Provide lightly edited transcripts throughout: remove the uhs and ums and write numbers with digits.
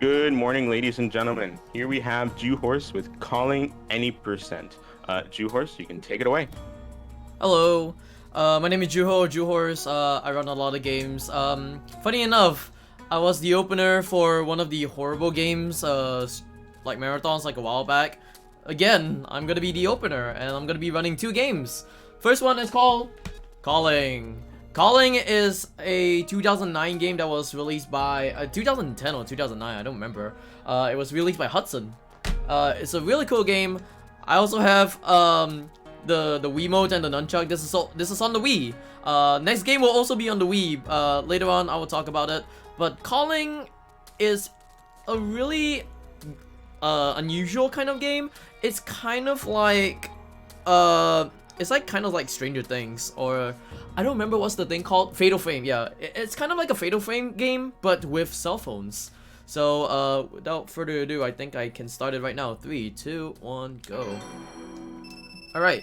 Good morning, ladies and gentlemen. Here we have Juh0rse with Calling Any Percent. Juh0rse, you can take it away. Hello, my name is Juh0rse. I run a lot of games. Funny enough, I was the opener for one of the horrible games, like marathons, like a while back. Again, I'm gonna be the opener, and I'm gonna be running two games. First one is called Calling. Calling is a 2009 game that was released by 2010 or 2009. I don't remember. It was released by Hudson. It's a really cool game. I also have the Wiimote and the nunchuck. This is on the Wii. Next game will also be on the Wii. Later on I will talk about it. But Calling is a really unusual kind of game. It's kind of like it's like kind of like Stranger Things, or I don't remember what's the thing called. Fatal Frame. Yeah, it's kind of like a Fatal Frame game but with cell phones. So without further ado, I think I can start it right now. 3, 2, 1, go. Alright,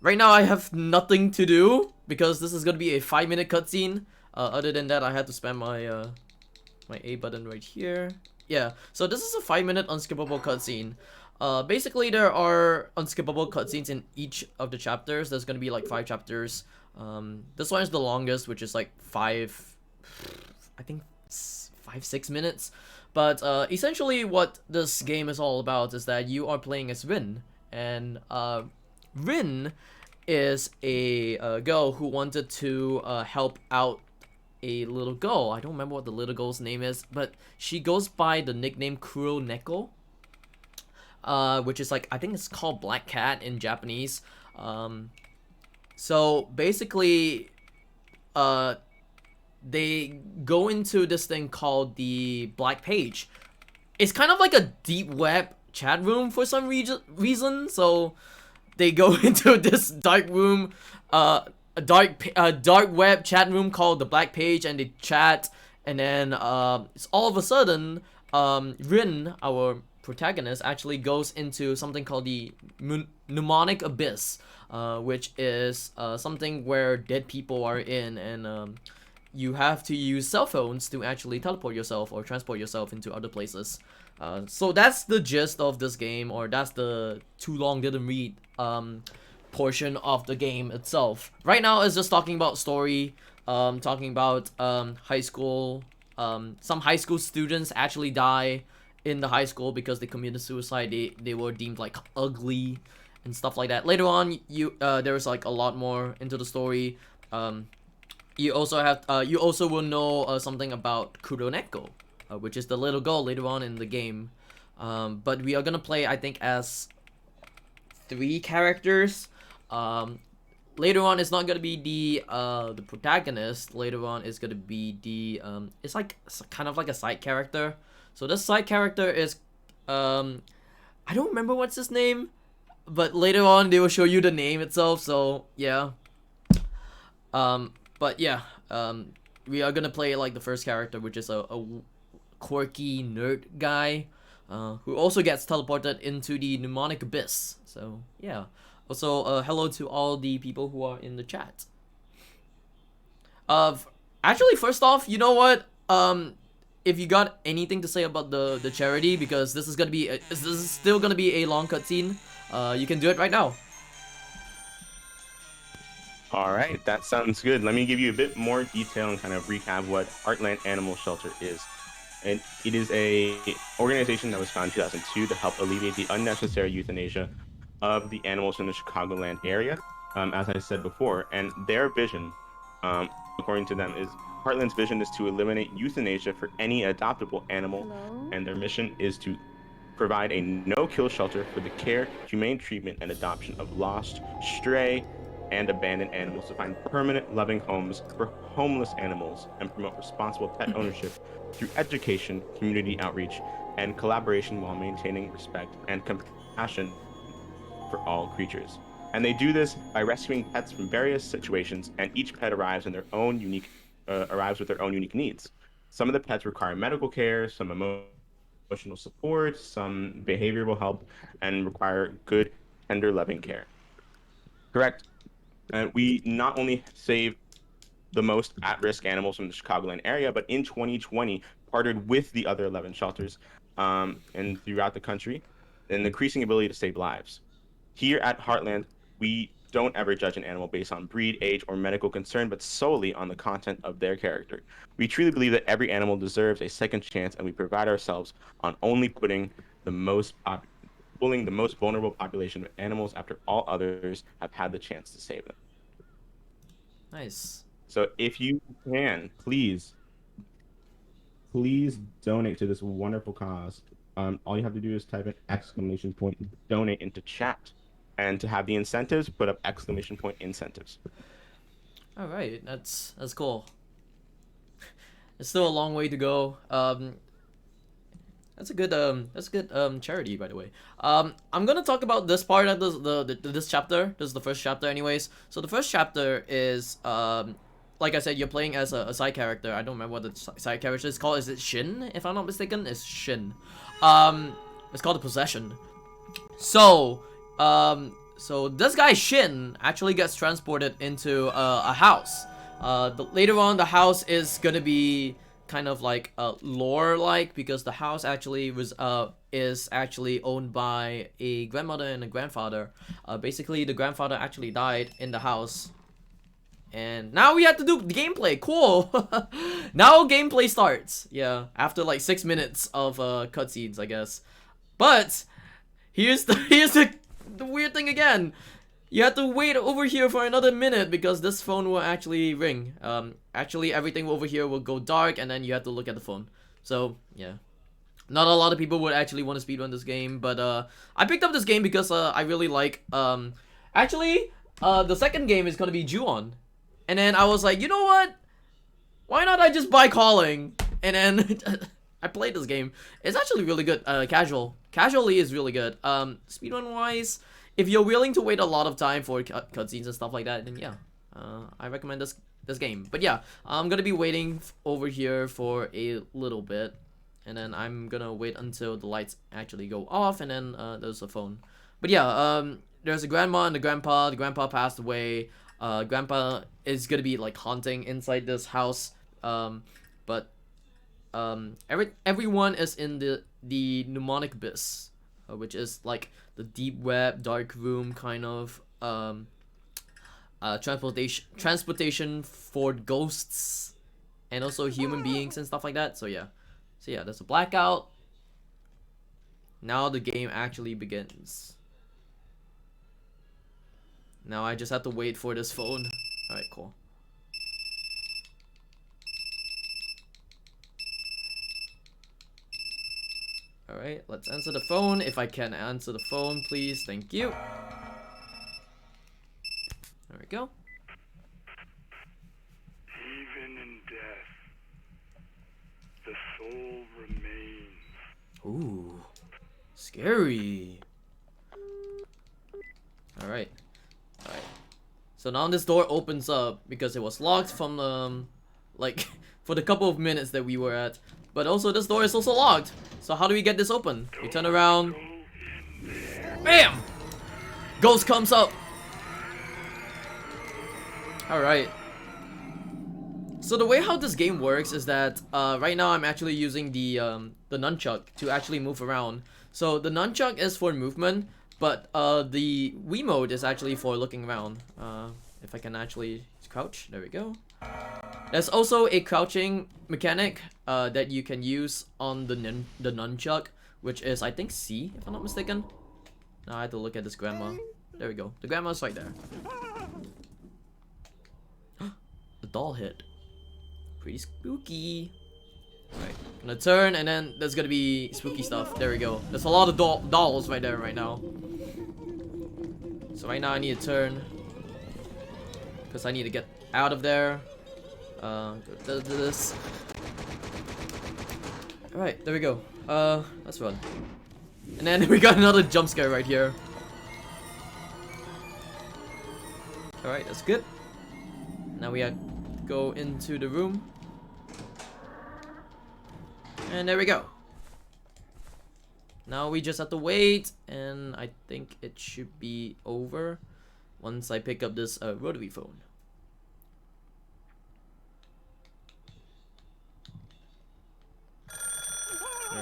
right now I have nothing to do because this is gonna be a 5-minute cutscene. Other than that, I had to spam my A button right here. Yeah, so this is a 5-minute unskippable cutscene. Basically there are unskippable cutscenes in each of the chapters. There's gonna be like 5 chapters. This one is the longest, which is like 5, I think 5-6 minutes. But essentially what this game is all about is that you are playing as Rin, and Rin is a girl who wanted to help out a little girl. I don't remember what the little girl's name is, but she goes by the nickname Kuro Neko, which is like, I think it's called Black Cat in Japanese. So basically, they go into this thing called the Black Page. It's kind of like a deep web chat room for some reason. So they go into this dark room, a dark web chat room called the Black Page, and they chat. And then it's all of a sudden, Rin, our protagonist, actually goes into something called the mnemonic abyss, which is something where dead people are in, and you have to use cell phones to actually teleport yourself or transport yourself into other places. So that's the gist of this game, or that's the too long didn't read portion of the game itself. Right now it's just talking about story, talking about high school. Some high school students actually die in the high school because they committed suicide. They were deemed like ugly and stuff like that. Later on, there's like a lot more into the story. You also will know something about Kuroneko, which is the little girl later on in the game. But we are gonna play, I think, as 3 characters. Later on, it's not gonna be the protagonist. Later on, it's gonna be the it's like kind of like a side character. So this side character is I don't remember what's his name, but later on they will show you the name itself. So yeah. But yeah, we are gonna play like the first character, which is a quirky nerd guy, who also gets teleported into the mnemonic abyss. So yeah. Also, hello to all the people who are in the chat. Uh, Actually, first off, you know what? If you got anything to say about the charity, because this is gonna be this is still gonna be a long cutscene, you can do it right now. All right, that sounds good. Let me give you a bit more detail and kind of recap what Heartland Animal Shelter is. And it is a organization that was founded in 2002 to help alleviate the unnecessary euthanasia of the animals in the Chicagoland area, as I said before. And their vision, according to them, is Heartland's vision is to eliminate euthanasia for any adoptable animal, Hello? and their mission is to provide a no-kill shelter for the care, humane treatment, and adoption of lost, stray, and abandoned animals to find permanent, loving homes for homeless animals and promote responsible pet ownership through education, community outreach, and collaboration while maintaining respect and compassion for all creatures. And they do this by rescuing pets from various situations, and each pet arrives in their own unique arrives with their own unique needs. Some of the pets require medical care, some emotional support, some behavioral help, and require good, tender, loving care. Correct. And we not only save the most at-risk animals from the Chicagoland area, but in 2020 partnered with the other 11 shelters and throughout the country, an increasing ability to save lives. Here at Heartland, we don't ever judge an animal based on breed, age, or medical concern, but solely on the content of their character. We truly believe that every animal deserves a second chance, and we pride ourselves on only pulling the most vulnerable population of animals after all others have had the chance to save them. Nice. So if you can, please donate to this wonderful cause. All you have to do is type an exclamation point donate into chat. And to have the incentives, put up exclamation point incentives. All right, that's cool. It's still a long way to go. That's a good charity, by the way. I'm gonna talk about this part of this chapter. This is the first chapter, anyways. So the first chapter is like I said, you're playing as a side character. I don't remember what the side character is called. Is it Shin? If I'm not mistaken, it's Shin. It's called the Possession. So, so this guy Shin actually gets transported into a house. Later on, the house is gonna be kind of like lore-like, because the house actually is actually owned by a grandmother and a grandfather. Basically, the grandfather actually died in the house. And now we have to do the gameplay. Cool. Now gameplay starts. Yeah, after like 6 minutes of cutscenes, I guess. But here's the weird thing again. You have to wait over here for another minute because this phone will actually ring. Actually, everything over here will go dark, and then you have to look at the phone. So yeah, not a lot of people would actually want to speedrun this game, but I picked up this game because I really like. Actually, the second game is gonna be Juh0rse. And then I was like, you know what? Why not I just buy Calling? And then I played this game. It's actually really good. Casually is really good. Speedrun wise, if you're willing to wait a lot of time for cutscenes and stuff like that, then yeah, I recommend this game. But yeah, I'm gonna be waiting over here for a little bit, and then I'm gonna wait until the lights actually go off, and then there's a phone. But yeah, there's a grandma and a grandpa. The grandpa passed away. Grandpa is gonna be like haunting inside this house, but everyone is in the mnemonic abyss, which is like the deep web, dark room kind of transportation for ghosts and also human beings and stuff like that. So yeah, there's a blackout. Now the game actually begins. Now I just have to wait for this phone. Alright, cool. Alright, let's answer the phone. If I can answer the phone, please. Thank you. There we go. Even in death, the soul remains. Ooh. Scary. Alright. Alright. So now this door opens up because it was locked from like for the couple of minutes that we were at. But also this door is also locked. So how do we get this open? We turn around. Bam! Ghost comes up. Alright. So the way how this game works is that right now I'm actually using the nunchuck to actually move around. So the nunchuck is for movement, but the Wii mode is actually for looking around. If I can actually crouch, there we go. There's also a crouching mechanic that you can use on the nunchuck, which is I think C, if I'm not mistaken. Now I have to look at this grandma. There we go. The grandma's right there. The doll hit. Pretty spooky. Alright, gonna turn, and then there's gonna be spooky stuff. There we go. There's a lot of dolls right there right now. So right now I need to turn, because I need to get out of there. Go to this. Alright, there we go. Let's run. And then we got another jump scare right here. Alright, that's good. Now we have to go into the room. And there we go. Now we just have to wait, and I think it should be over once I pick up this rotary phone.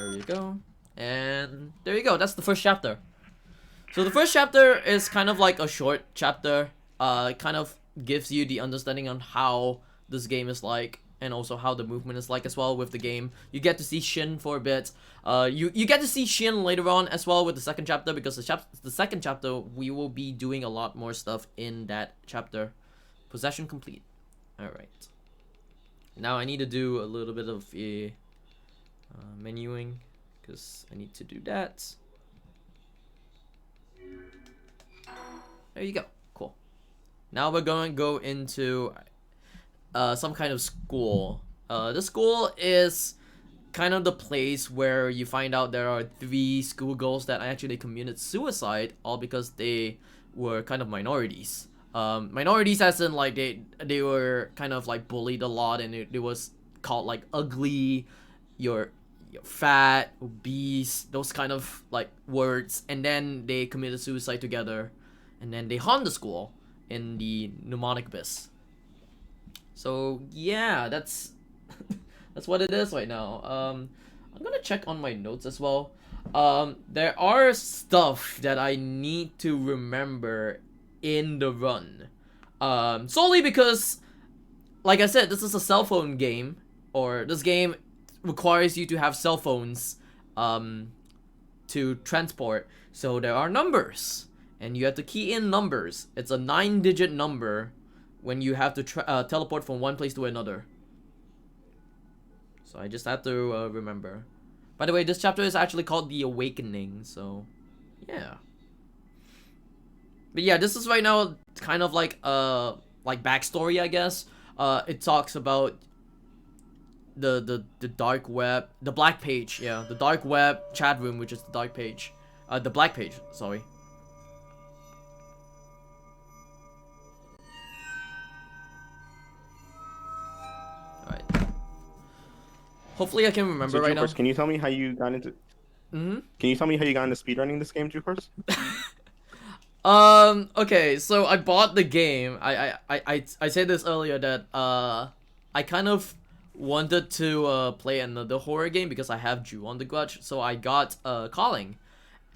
There you go. And there you go. That's the first chapter. So the first chapter is kind of like a short chapter. It kind of gives you the understanding on how this game is like, and also how the movement is like as well with the game. You get to see Shin for a bit. You get to see Shin later on as well with the second chapter, because the second chapter we will be doing a lot more stuff in that chapter. Possession complete. All right. Now I need to do a little bit of a menuing, because I need to do that. There you go. Cool. Now we're going to go into some kind of school. The school is kind of the place where you find out there are 3 schoolgirls that actually committed suicide, all because they were kind of minorities. Minorities as in like they were kind of like bullied a lot, and it was called like ugly, you're fat, obese, those kind of like words, and then they committed suicide together, and then they haunt the school in the mnemonic abyss. So yeah, that's that's what it is right now. I'm gonna check on my notes as well. There are stuff that I need to remember in the run. Solely because, like I said, this is a cell phone game, or this game requires you to have cell phones to transport. So there are numbers, and you have to key in numbers. It's a 9-digit number when you have to teleport from one place to another. So I just have to remember. By the way, this chapter is actually called The Awakening, so yeah. But yeah, this is right now kind of like backstory, I guess. It talks about the dark web, the black page, yeah, the dark web chat room, which is the dark page, the black page, sorry. Alright. Hopefully I can remember right now. Juh0rse, can you tell me how you got into? Mm-hmm. Can you tell me how you got into speedrunning this game, Juh0rse? Okay, so I bought the game. I said this earlier that I kind of wanted to play another horror game because I have Juh0rse, so I got Calling.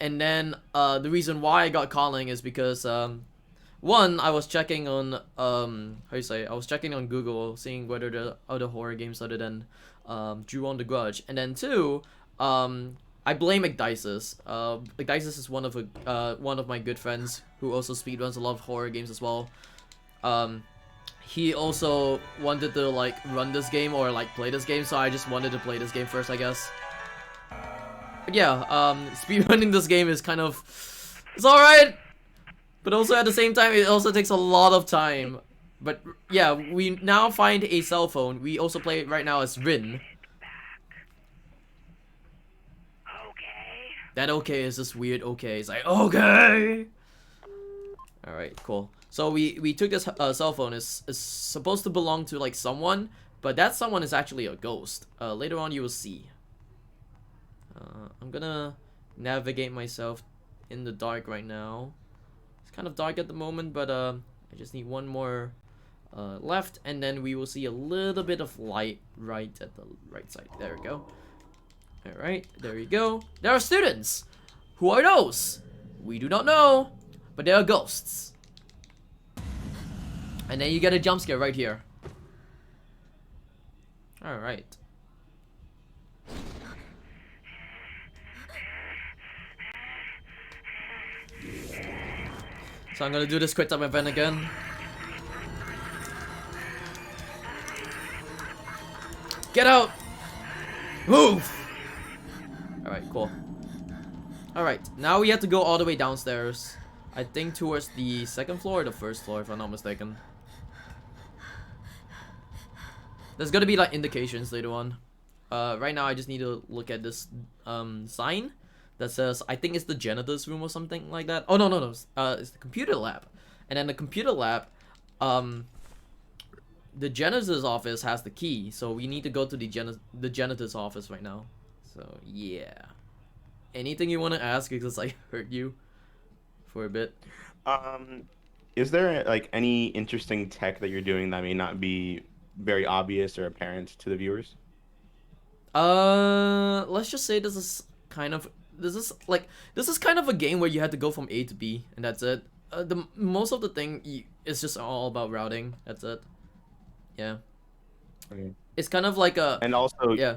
And then the reason why I got Calling is because one, I was checking on how you say, I was checking on Google, seeing whether there are other horror games other than Juh0rse, and then two, I blame HiG-WW. HiG-WW is one of my good friends who also speedruns a lot of horror games as well. He also wanted to like run this game or like play this game, so I just wanted to play this game first, I guess. But yeah, speedrunning this game is kind of, it's alright, but also at the same time it also takes a lot of time. But yeah, we now find a cell phone. We also play it right now as Rin. That okay is this weird okay. It's like, okay! Alright, cool. So we took this cell phone. It's supposed to belong to like someone, but that someone is actually a ghost. Later on you will see. I'm gonna navigate myself in the dark right now. It's kind of dark at the moment, but I just need one more left, and then we will see a little bit of light right at the right side. There we go. Alright, there you go. There are students! Who are those? We do not know, but they are ghosts. And then you get a jump scare right here. Alright. So I'm gonna do this quick time event again. Get out! Move! Alright, cool. Alright, now we have to go all the way downstairs. I think towards the second floor or the first floor, if I'm not mistaken. There's gonna be like indications later on. Right now I just need to look at this sign that says, I think it's the janitor's room or something like that. Oh no, it's the computer lab. And then the computer lab, the janitor's office has the key, so we need to go to the janitor's office right now. So yeah. Anything you want to ask, because I heard you for a bit. Is there like any interesting tech that you're doing that may not be very obvious or apparent to the viewers? let's just say this is kind of a game where you had to go from A to B and that's it. The most of the thing is just all about routing. That's it. Yeah. Okay. It's kind of like a And also, yeah.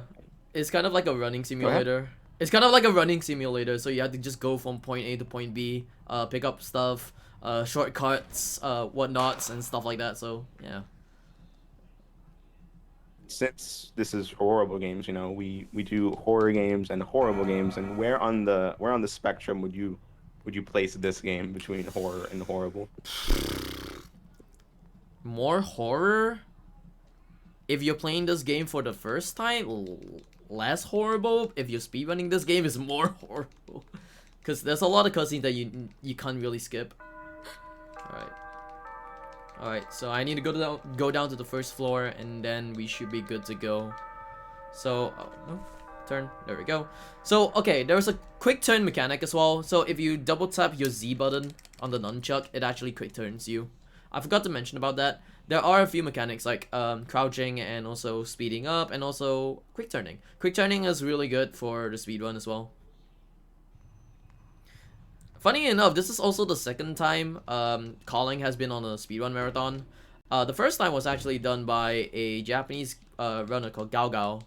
It's kind of like a running go ahead. simulator. It's kind of like a running simulator. So you have to just go from point A to point B, pick up stuff, shortcuts, whatnots, and stuff like that. So yeah. Since this is horrible games, we do horror games and horrible games, and where on the spectrum would you place this game between horror and horrible? More horror. If you're playing this game for the first time, less horrible. If you're speedrunning this game, is more horrible. Because there's a lot of cutscenes that you can't really skip. Alright. Alright, so I need to go down to the first floor, and then we should be good to go. So, oh, no. Turn. There we go. So, okay, there's a quick turn mechanic as well. So, if you double tap your Z button on the nunchuck, it actually quick turns you. I forgot to mention about that. There are a few mechanics like crouching and also speeding up and also quick turning. Quick turning is really good for the speed run as well. Funny enough, this is also the second time Calling has been on a speedrun marathon. The first time was actually done by a Japanese runner called Gao.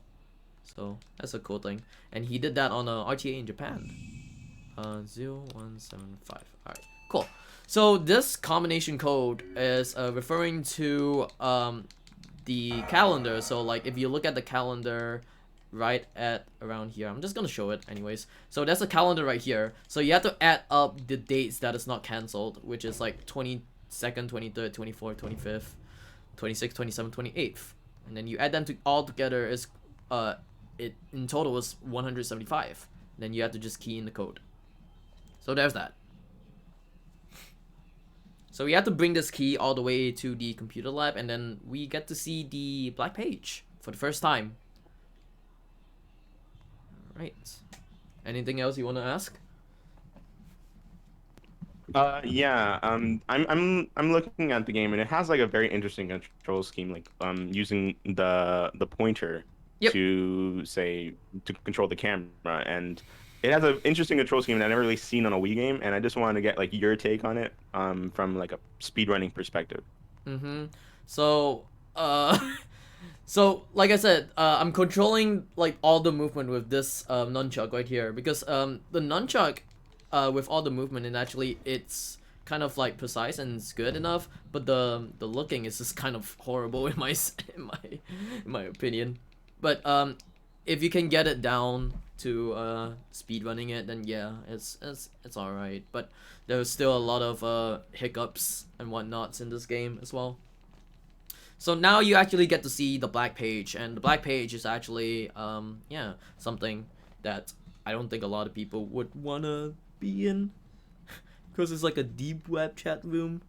So that's a cool thing. And he did that on a RTA in Japan. 0175. Alright, cool. So this combination code is referring to the calendar. So like if you look at the calendar right at around here, I'm just gonna show it anyways. So there's a calendar right here. So you have to add up the dates that is not cancelled, which is like 22nd, 23rd, 24th, 25th, 26th, 27th, 28th. And then you add them all together is it in total is 175. Then you have to just key in the code. So there's that. So we have to bring this key all the way to the computer lab, and then we get to see the black page for the first time. Alright. Anything else you want to ask? Yeah. I'm looking at the game, and it has like a very interesting control scheme, like using the pointer Yep. to control the camera, and it has an interesting control scheme that I've never really seen on a Wii game, and I just wanted to get like your take on it, from like a speedrunning perspective. So, so like I said, I'm controlling like all the movement with this nunchuck right here because the nunchuck, with all the movement, and actually it's kind of like precise and it's good enough, but the looking is just kind of horrible in my in my opinion. But if you can get it down to speed running it, then yeah, it's all right. But there's still a lot of hiccups and whatnots in this game as well. So now you actually get to see the black page, and the black page is actually yeah, something that I don't think a lot of people would wanna be in, because it's like a deep web chat room.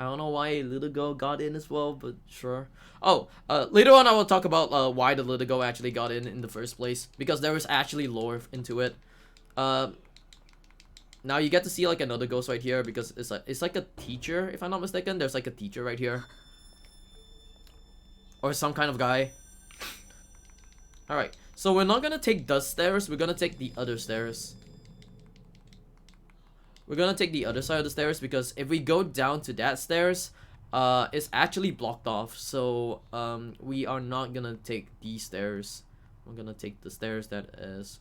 I don't know why Little Go got in as well, but sure. Oh, later on I will talk about why the Little Go actually got in the first place, because there was actually lore into it. Now you get to see like another ghost right here, because it's like a teacher, if I'm not mistaken. There's like a teacher right here, or some kind of guy. Alright, so we're not gonna take the stairs, we're gonna take the other stairs. We're gonna take the other side of the stairs, because if we go down to that stairs, it's actually blocked off. So we are not gonna take these stairs. We're gonna take the stairs that is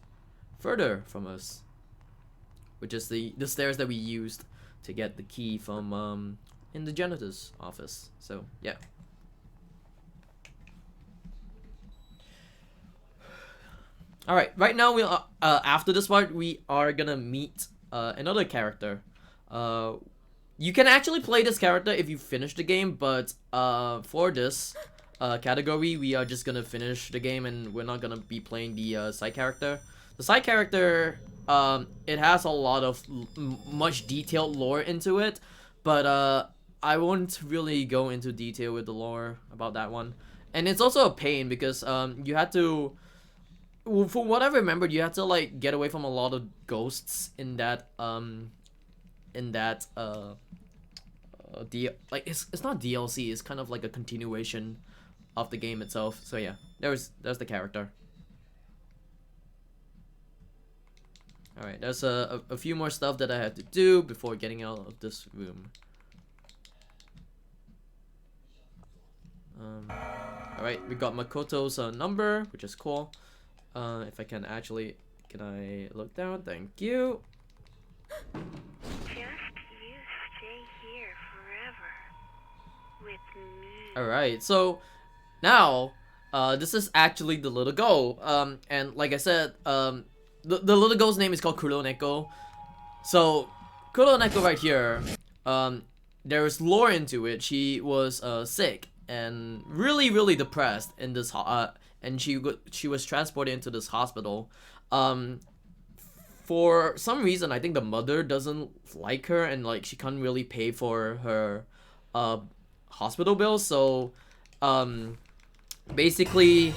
further from us, which is the stairs that we used to get the key from in the janitor's office. So yeah. All right. Right now we after this part we are gonna meet another character. You can actually play this character if you finish the game, but for this category, we are just gonna finish the game, and we're not gonna be playing the side character. The side character, it has a lot of much detailed lore into it, but I won't really go into detail with the lore about that one. And it's also a pain because you had to, from what I remembered, you had to like get away from a lot of ghosts in that it's not DLC, it's kind of like a continuation of the game itself. So yeah, there's the character. Alright, there's a few more stuff that I have to do before getting out of this room. Alright, we got Makoto's number, which is cool. If I can actually... Can I look down? Thank you. Just you stay here forever. With me. Alright, so... Now... this is actually the little girl. And like I said, the little girl's name is called Kuroneko. So, Kuroneko right here, there is lore into it. She was sick and really depressed in this and she was transported into this hospital. For some reason, I think the mother doesn't like her and like she can't really pay for her hospital bills. So basically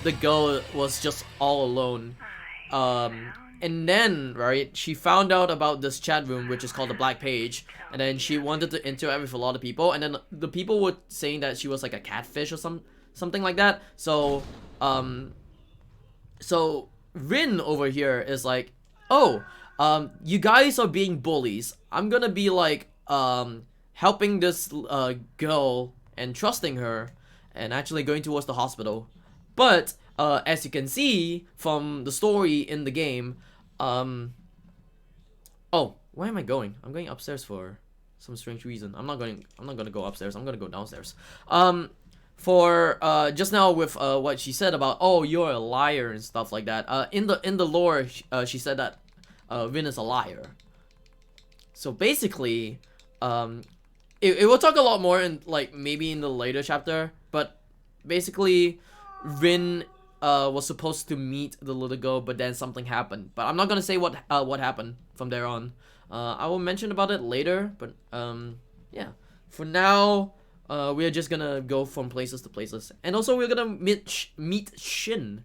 the girl was just all alone. And then, right, she found out about this chat room, which is called the Black Page, and then she wanted to interact with a lot of people, and then the people were saying that she was like a catfish or something like that. So, so Rin over here is like, oh, you guys are being bullies. I'm gonna be like, helping this girl and trusting her, and actually going towards the hospital. But as you can see from the story in the game, oh, where am I going? I'm going upstairs for some strange reason. I'm not gonna go upstairs. I'm gonna go downstairs. For just now with what she said about, oh, you're a liar and stuff like that. In the lore, she said that Rin is a liar. So basically, it will talk a lot more in like maybe in the later chapter, but basically Rin was supposed to meet the little girl, but then something happened. But I'm not gonna say what happened from there on. I will mention about it later, but yeah. For now, we are just gonna go from places to places, and also we're gonna meet Shin.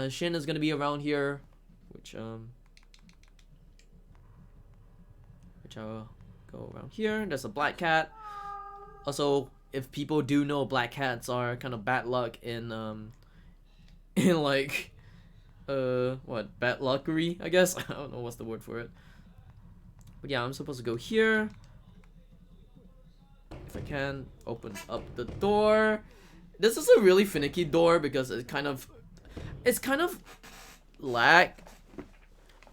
Shin is gonna be around here, which I'll go around here. There's a black cat. Also, if people do know, black cats are kind of bad luck in like what, bad luckery, I guess. I don't know what's the word for it. But yeah, I'm supposed to go here. If I can open up the door. This is a really finicky door because it's kind of lag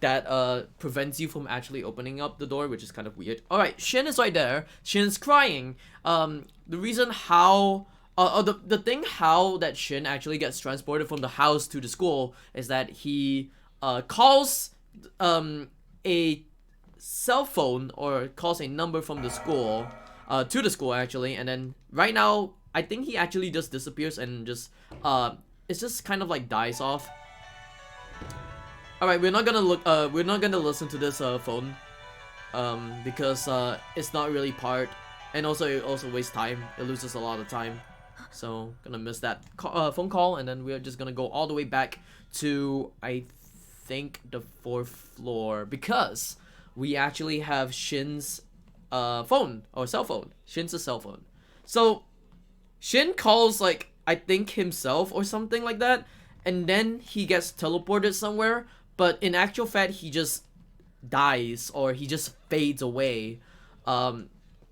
that prevents you from actually opening up the door, which is kind of weird. Alright, Shin is right there. Shin's crying. The reason how the thing how that Shin actually gets transported from the house to the school is that he calls a cell phone, or calls a number from the school to the school actually, and then right now I think he actually just disappears and just it's just kind of like dies off. Alright, we're not gonna listen to this phone because it's not really part, and also it also wastes time. It loses a lot of time, so gonna miss that phone call, and then we're just gonna go all the way back to, I think, the 4th floor, because we actually have Shin's phone, or cell phone. Shin's a cell phone. So Shin calls, like, I think himself or something like that, and then he gets teleported somewhere, but in actual fact he just dies, or he just fades away.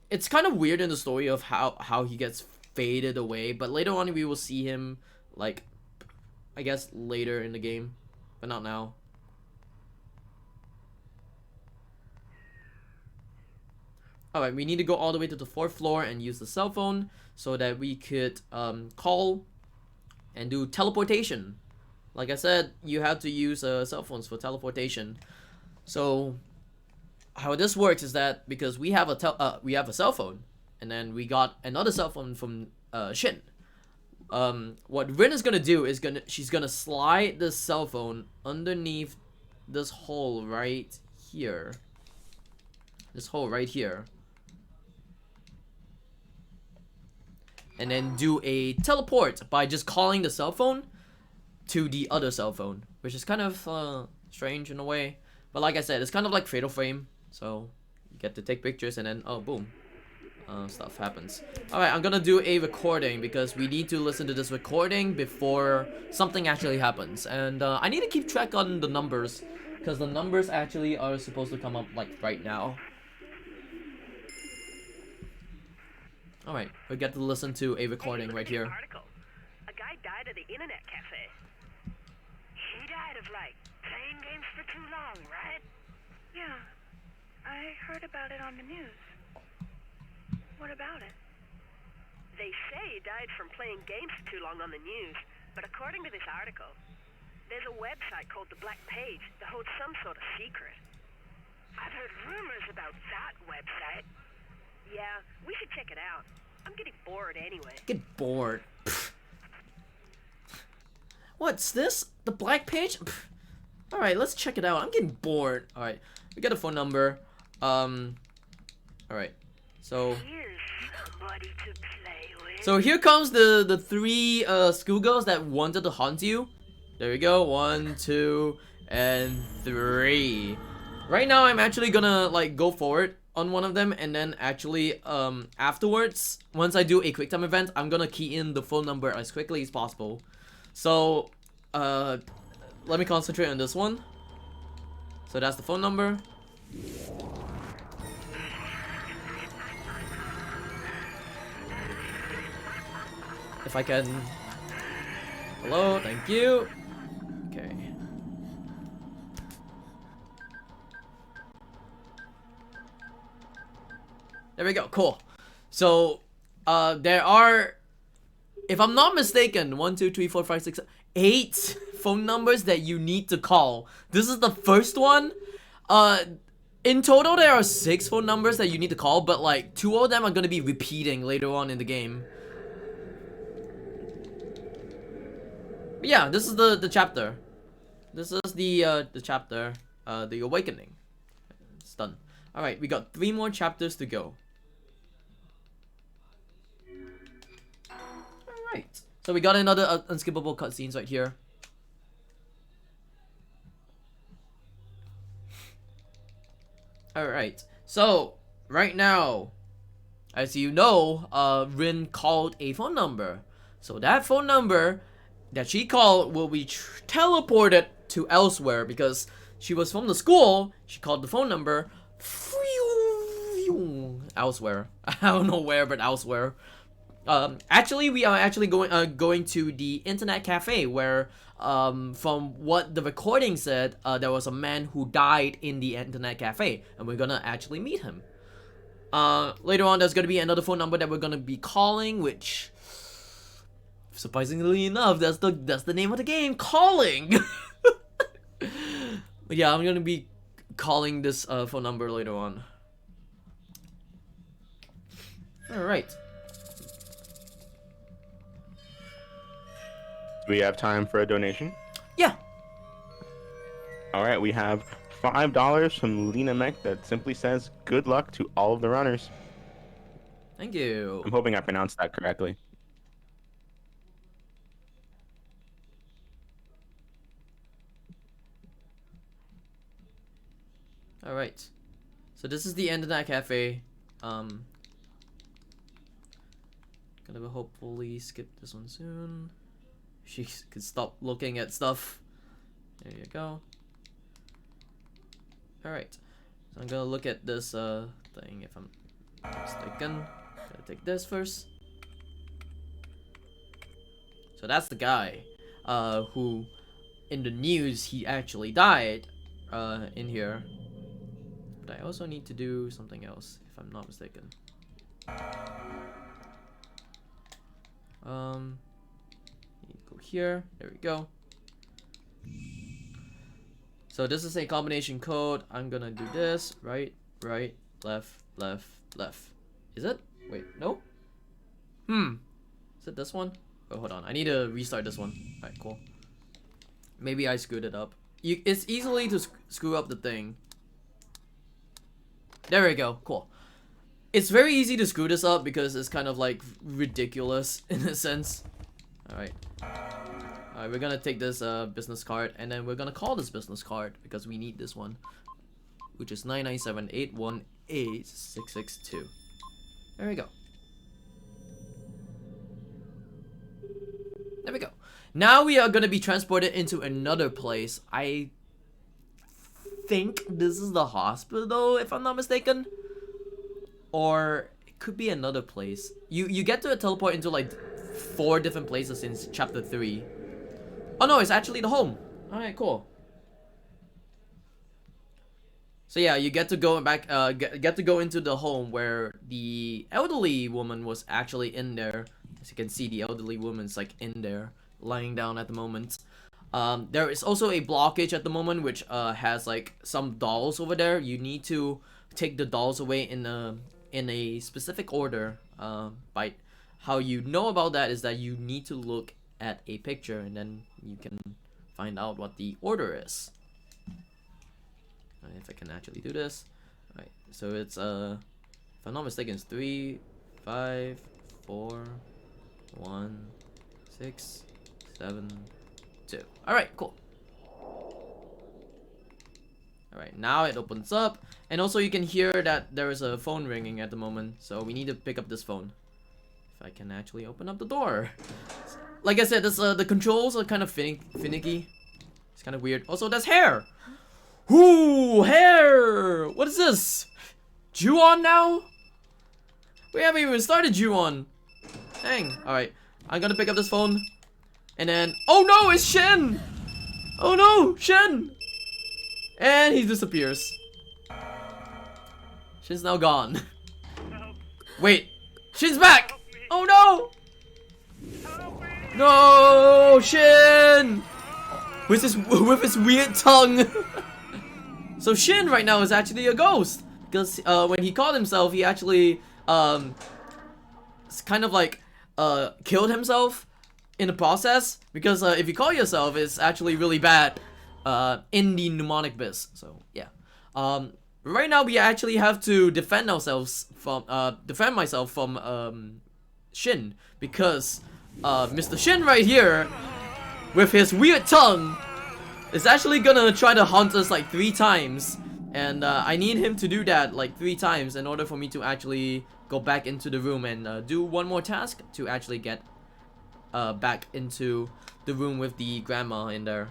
It's kind of weird in the story of how he gets faded away, but later on we will see him, like, I guess later in the game, but not now. Alright, we need to go all the way to the 4th floor and use the cell phone so that we could call and do teleportation. Like I said, you have to use cell phones for teleportation. So how this works is that because we have a cell phone, and then we got another cell phone from Shin. What Rin is gonna do is she's gonna slide the cell phone underneath this hole right here. This hole right here. And then do a teleport by just calling the cell phone to the other cell phone, which is kind of strange in a way. But like I said, it's kind of like Fatal Frame, so you get to take pictures and then, oh, boom. stuff happens. Alright, I'm gonna do a recording because we need to listen to this recording before something actually happens. And I need to keep track on the numbers, because the numbers actually are supposed to come up like right now. Alright, we get to listen to a recording right here. Article. A guy died at the internet cafe. He died of, like, playing games for too long, right? Yeah. I heard about it on the news. What about it? They say he died from playing games for too long on the news, but according to this article, there's a website called the Black Page that holds some sort of secret. I've heard rumors about that website. Yeah, we should check it out. I'm getting bored anyway. Get bored. What's this? The Black Page? Alright, let's check it out. I'm getting bored. Alright, we got a phone number. Alright. So Here's somebody to play with. So here comes the three schoolgirls that wanted to haunt you. There we go. 1, 2, and 3. Right now I'm actually gonna like go forward on one of them, and then actually afterwards, once I do a quick time event, I'm gonna key in the phone number as quickly as possible. So let me concentrate on this one. So that's the phone number. If I can. Hello, thank you. Okay. There we go, cool. So, there are, if I'm not mistaken, 1, 2, 3, 4, 5, 6, 8 phone numbers that you need to call. This is the first one. In total, there are 6 phone numbers that you need to call, but like 2 of them are gonna be repeating later on in the game. But yeah, this is the chapter. This is the chapter, the awakening. It's done. All right, we got 3 more chapters to go. All right, so we got another unskippable cutscenes right here. All right, so right now, as you know, Rin called a phone number. So that phone number that she called will be teleported to elsewhere because she was from the school. She called the phone number elsewhere. I don't know where, but elsewhere. Actually, we are actually going to the internet cafe where, from what the recording said, there was a man who died in the internet cafe, and we're gonna actually meet him. Later on, there's gonna be another phone number that we're gonna be calling, which, surprisingly enough, that's the name of the game, calling. But yeah, I'm gonna be calling this phone number later on. All right. Do we have time for a donation? Yeah. All right, we have $5 from Lena Mech that simply says, "Good luck to all of the runners." Thank you. I'm hoping I pronounced that correctly. All right. So this is the internet cafe. Gonna hopefully skip this one soon. She could stop looking at stuff. There you go. Alright. So I'm gonna look at this thing if I'm not mistaken. Gotta take this first. So that's the guy who in the news he actually died in here. But I also need to do something else if I'm not mistaken. Go here. There we go. So this is a combination code. I'm gonna do this. Right, right, left, left, left. Is it? Wait, no? Is it this one? Oh, hold on. I need to restart this one. Alright, cool. Maybe I screwed it up. It's easily to screw up the thing. There we go. Cool. It's very easy to screw this up because it's kind of like ridiculous in a sense. Alright. Alright, we're gonna take this business card and then we're gonna call this business card because we need this one, which is 997818662. There we go. There we go. Now we are gonna be transported into another place. I think this is the hospital, if I'm not mistaken. Or it could be another place. You get to teleport into like 4 different places in chapter 3. Oh no, it's actually the home. Alright, cool. So yeah, you get to go back, get to go into the home where the elderly woman was actually in there. As you can see, the elderly woman's like in there, lying down at the moment. There is also a blockage at the moment, which has like some dolls over there. You need to take the dolls away in a specific order. By how you know about that is that you need to look at a picture, and then you can find out what the order is. If I can actually do this. Alright, so it's if I'm not mistaken, it's 3, 5, 4, 1, 6, 7, 2. Alright, cool. Alright, now it opens up, and also you can hear that there is a phone ringing at the moment, so we need to pick up this phone. If I can actually open up the door. Like I said, this the controls are kind of finicky. It's kind of weird. Also, there's hair. Ooh, hair! What is this? Juh0rse now? We haven't even started Juh0rse. Dang. Alright. I'm gonna pick up this phone. And then... Oh no, it's Shin! Oh no, Shin! And he disappears. Shin's now gone. Wait. Shin's back! Oh no! No, Shin! With his weird tongue. So Shin right now is actually a ghost, because when he called himself, he actually kind of like killed himself in the process, because if you call yourself, it's actually really bad in the mnemonic biz. So yeah, right now we actually have to defend myself from Shin, because Mr. Shin right here with his weird tongue is actually gonna try to haunt us like 3 times, and I need him to do that like 3 times in order for me to actually go back into the room and do one more task to actually get back into the room with the grandma in there.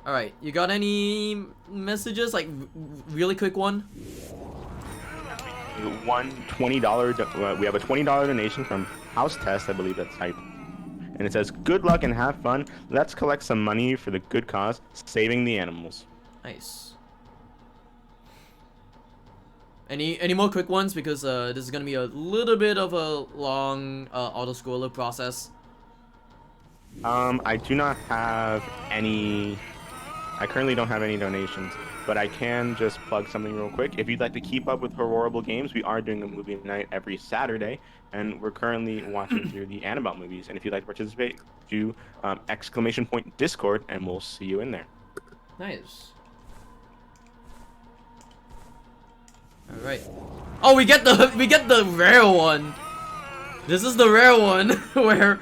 Alright, you got any messages? Like really quick one? One $20. We have a $20 donation from House Test, I believe that's type. And it says, "Good luck and have fun. Let's collect some money for the good cause, saving the animals." Nice. Any more quick ones, because this is gonna be a little bit of a long auto-scroller process. I do not have any. I currently don't have any donations, but I can just plug something real quick. If you'd like to keep up with Horrible Games, we are doing a movie night every Saturday, and we're currently watching through the Annabelle movies. And if you'd like to participate, do !Discord, and we'll see you in there. Nice. All right. Oh, we get the rare one. This is the rare one where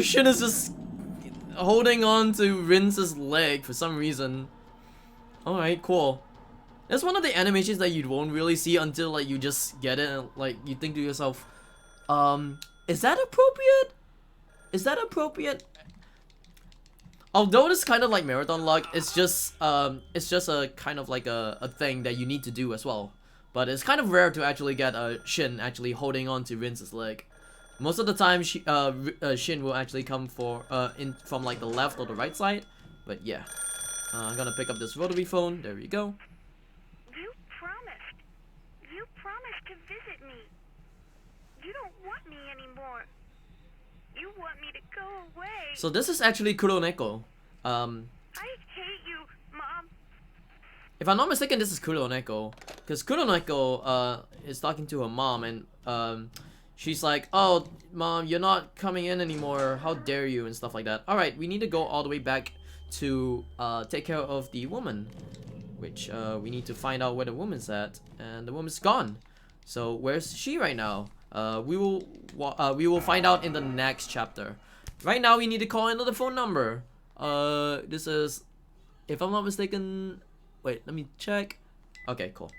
Shin is just holding on to Rince's leg for some reason. All right, cool. That's one of the animations that you won't really see until like you just get it, and like you think to yourself, is that appropriate? Is that appropriate? Although it's kind of like marathon luck, it's just a kind of like a thing that you need to do as well. But it's kind of rare to actually get Shin actually holding on to Rince's leg. Most of the time, Shin will actually come from like the left or the right side. But yeah, I'm gonna pick up this rotary phone. There we go. You promised. You promised to visit me. You don't want me anymore. You want me to go away. So this is actually Kuroneko. I hate you, Mom. If I'm not mistaken, this is Kuroneko, because Kuroneko is talking to her mom, and she's like, "Oh, Mom, you're not coming in anymore. How dare you?" and stuff like that. All right, we need to go all the way back to take care of the woman, which we need to find out where the woman's at, and the woman's gone. So where's she right now? We will find out in the next chapter. Right now, we need to call another phone number. This is, if I'm not mistaken. Wait, let me check. Okay, cool.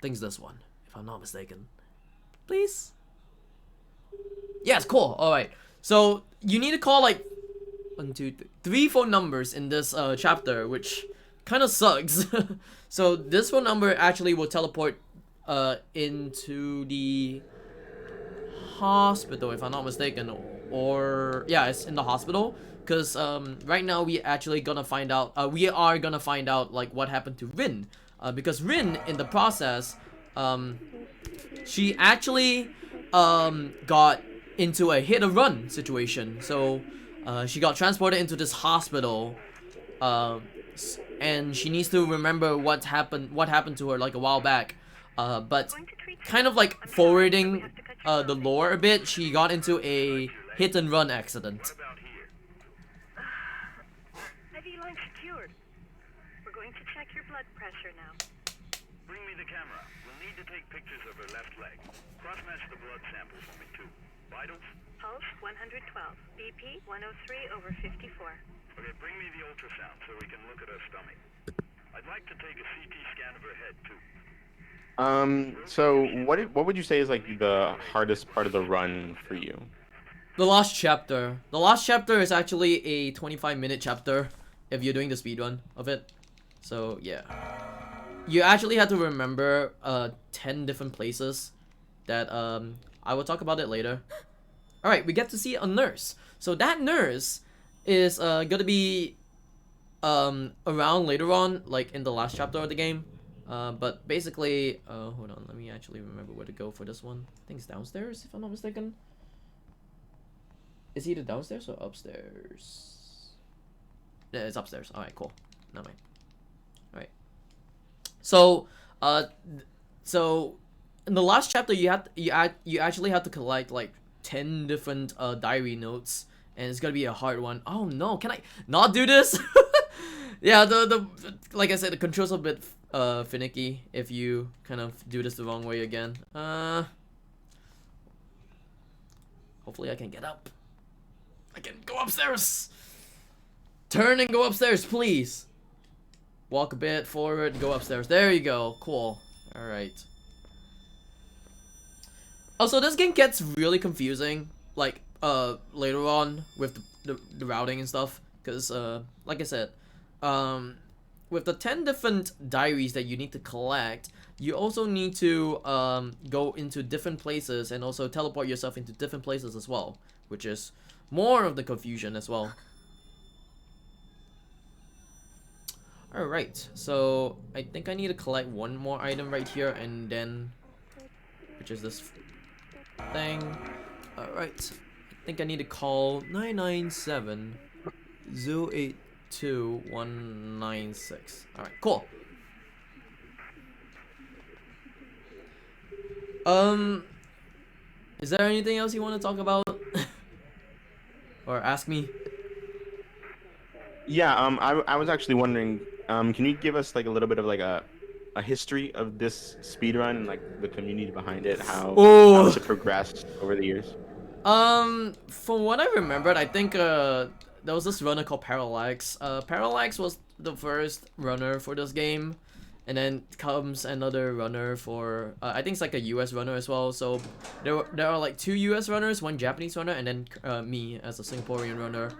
think it's this one, if I'm not mistaken. Please? Yes, cool. Alright. So, you need to call like 1, 2, 3 phone numbers in this chapter, which kind of sucks. So, this phone number actually will teleport into the hospital, if I'm not mistaken. Or, yeah, it's in the hospital. Because right now we actually gonna find out, we are gonna find out like what happened to Rin. Because Rin, in the process, she actually got into a hit and run situation. So she got transported into this hospital, and she needs to remember what happened to her like a while back. But kind of like forwarding the lore a bit, she got into a hit and run accident. About here? IV line secured. We're going to check your blood pressure now. Bring me the camera. We'll need to take pictures of her left leg. Cross-match the blood sample for me, too. Vitals? Pulse 112. BP 103/54. Okay, bring me the ultrasound so we can look at her stomach. I'd like to take a CT scan of her head, too. So what would you say is like the hardest part of the run for you? The last chapter. The last chapter is actually a 25-minute chapter if you're doing the speedrun of it. So, yeah. You actually have to remember 10 different places that I will talk about it later. Alright, we get to see a nurse. So that nurse is gonna be around later on, like in the last chapter of the game. But basically, hold on, let me actually remember where to go for this one. I think it's downstairs, if I'm not mistaken. Is he either downstairs or upstairs? Yeah, it's upstairs. Alright, cool. Never mind. Alright. So, so in the last chapter, you actually have to collect like 10 different diary notes, and it's gonna be a hard one. Oh no, can I not do this? Yeah, the like I said, the controls are a bit finicky if you kind of do this the wrong way again. Hopefully I can get up. I can go upstairs. Turn and go upstairs, please. Walk a bit forward, go upstairs. There you go. Cool. All right. Also, this game gets really confusing, like later on with the routing and stuff, because like I said, with the 10 different diaries that you need to collect, you also need to go into different places and also teleport yourself into different places as well, which is more of the confusion as well. Alright, so I think I need to collect one more item right here, and then, which is this thing. Alright, I think I need to call 997 082196. Alright, cool. Is there anything else you want to talk about? Or ask me? Yeah, I was actually wondering, can you give us like a little bit of like a history of this speedrun and like the community behind it, how it's progressed over the years? From what I remembered, I think there was this runner called Parallax. Parallax was the first runner for this game, and then comes another runner for I think it's like a US runner as well. So there are like 2 US runners, 1 Japanese runner, and then me as a Singaporean runner.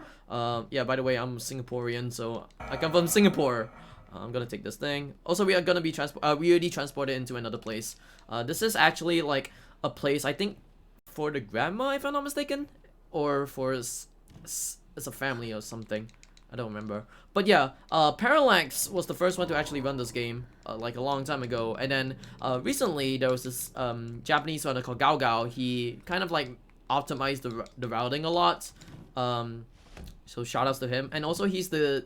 Yeah, by the way, I'm Singaporean, so I come from Singapore. I'm gonna take this thing. Also, we are gonna be we already transported into another place. This is actually like a place, I think, for the grandma, if I'm not mistaken, or for it's a family or something. I don't remember. But yeah, Parallax was the first one to actually run this game, like a long time ago. And then recently there was this Japanese runner called Gao. He kind of like optimized the routing a lot. So shoutouts to him. And also he's the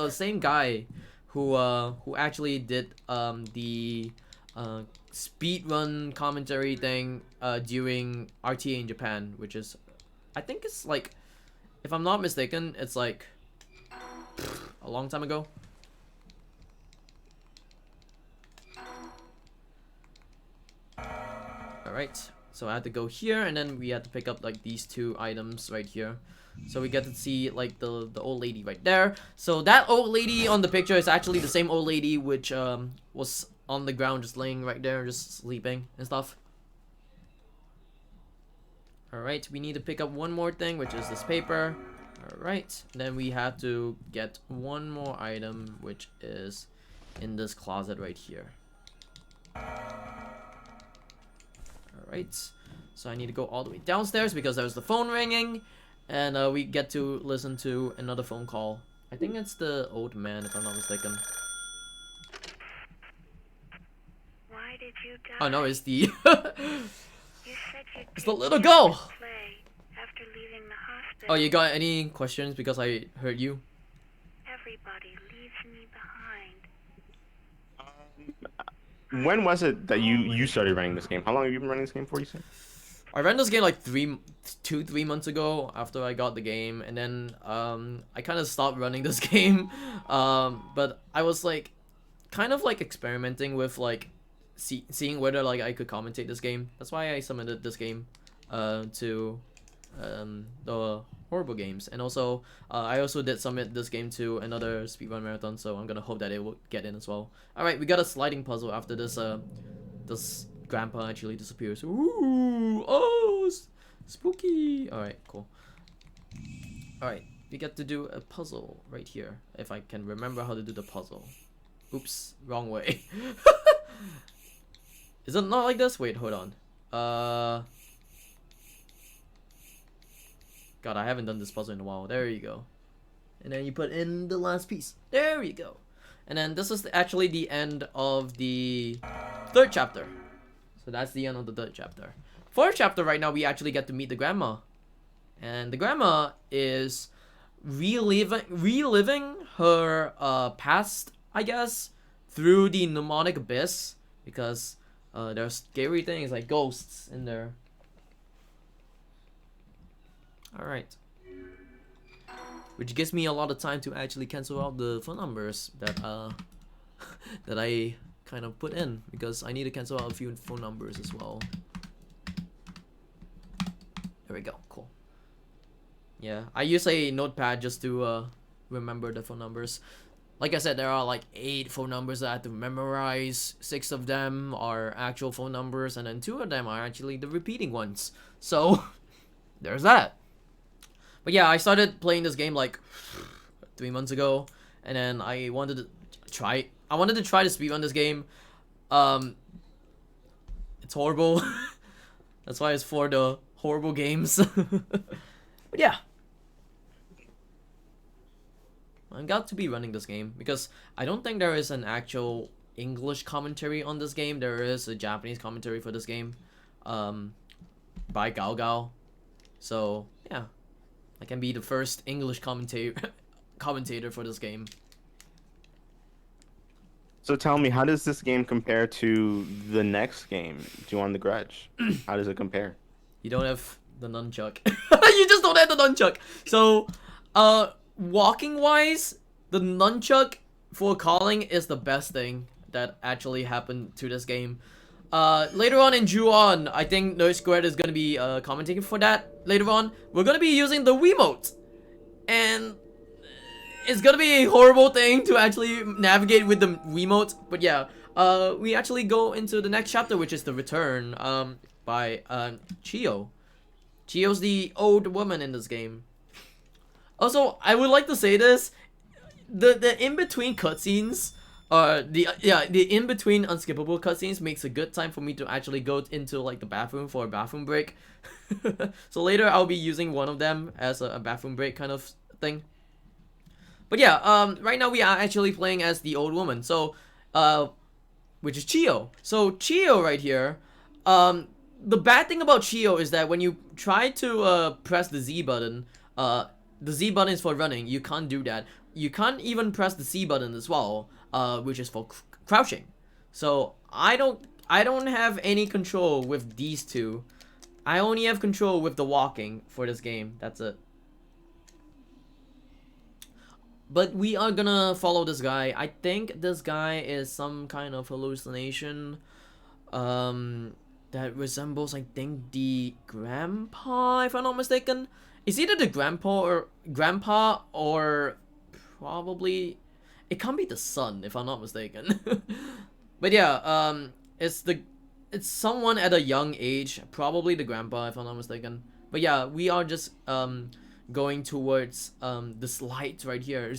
same guy who actually did the speedrun commentary thing during RTA in Japan, which is, I think it's like, if I'm not mistaken, it's like a long time ago. Alright, so I had to go here, and then we had to pick up like these 2 items right here. So we get to see like the old lady right there. So that old lady on the picture is actually the same old lady which was on the ground, just laying right there, just sleeping and stuff. Alright, we need to pick up one more thing, which is this paper. Alright, then we have to get one more item, which is in this closet right here. Alright, so I need to go all the way downstairs because there's the phone ringing. And we get to listen to another phone call. I think it's the old man, if I'm not mistaken. Why did you die? Oh no, it's the... You said you'd It's the take little me girl! out to play after leaving the hospital. Oh, you got any questions because I heard you? Everybody leaves me behind. When was it that you started running this game? How long have you been running this game for, you said? I ran this game like 3 months ago after I got the game, and then I kind of stopped running this game. But I was like kind of like experimenting with like seeing whether like I could commentate this game. That's why I submitted this game to the horrible games. And also I also did submit this game to another speedrun marathon, so I'm gonna hope that it will get in as well. All right, we got a sliding puzzle after this this grandpa actually disappears. Ooh, oh, spooky. All right, cool. All right, we get to do a puzzle right here, if I can remember how to do the puzzle. Oops, wrong way. Is it not like this? Wait, hold on. God, I haven't done this puzzle in a while. There you go. And then you put in the last piece. There you go. And then this is actually the end of the 3rd chapter. So that's the end of the 3rd chapter. 4th chapter right now, we actually get to meet the grandma. And the grandma is reliving her past, I guess, through the mnemonic abyss. Because there's scary things like ghosts in there. Alright. Which gives me a lot of time to actually cancel out the phone numbers that that I kind of put in, because I need to cancel out a few phone numbers as well. There we go, cool. Yeah, I use a notepad just to remember the phone numbers. Like I said, there are like 8 phone numbers that I have to memorize. 6 of them are actual phone numbers, and then 2 of them are actually the repeating ones. So, there's that. But yeah, I started playing this game like 3 months ago, and then I wanted to try to speedrun this game. It's horrible. That's why it's for the horrible games. But yeah, I got to be running this game because I don't think there is an actual English commentary on this game. There is a Japanese commentary for this game, by Gao Gao. So yeah, I can be the first English commentator for this game. So tell me, how does this game compare to the next game, Juh0rse the Grudge? How does it compare? You don't have the nunchuck. You just don't have the nunchuck. So, walking wise, the nunchuck for calling is the best thing that actually happened to this game. Later on in Juh0rse, I think Juh0rse is gonna be commentating for that. Later on, we're gonna be using the Wiimote, and it's gonna be a horrible thing to actually navigate with the Wiimote. But yeah, we actually go into the next chapter, which is the return by Chiyo. Chiyo's the old woman in this game. Also, I would like to say this: the in between cutscenes, the in between unskippable cutscenes makes a good time for me to actually go into like the bathroom for a bathroom break. So later I'll be using one of them as a bathroom break kind of thing. But yeah, right now we are actually playing as the old woman. So, which is Chiyo. So Chiyo right here, the bad thing about Chiyo is that when you try to press the Z button, the Z button is for running. You can't do that. You can't even press the C button as well, which is for crouching. So I don't have any control with these two. I only have control with the walking for this game. That's it. But we are gonna follow this guy. I think this guy is some kind of hallucination that resembles, I think, the grandpa, if I'm not mistaken. It's either the grandpa or probably it can't be the son, if I'm not mistaken. But yeah, it's someone at a young age, probably the grandpa if I'm not mistaken. But yeah, we are just going towards this light right here.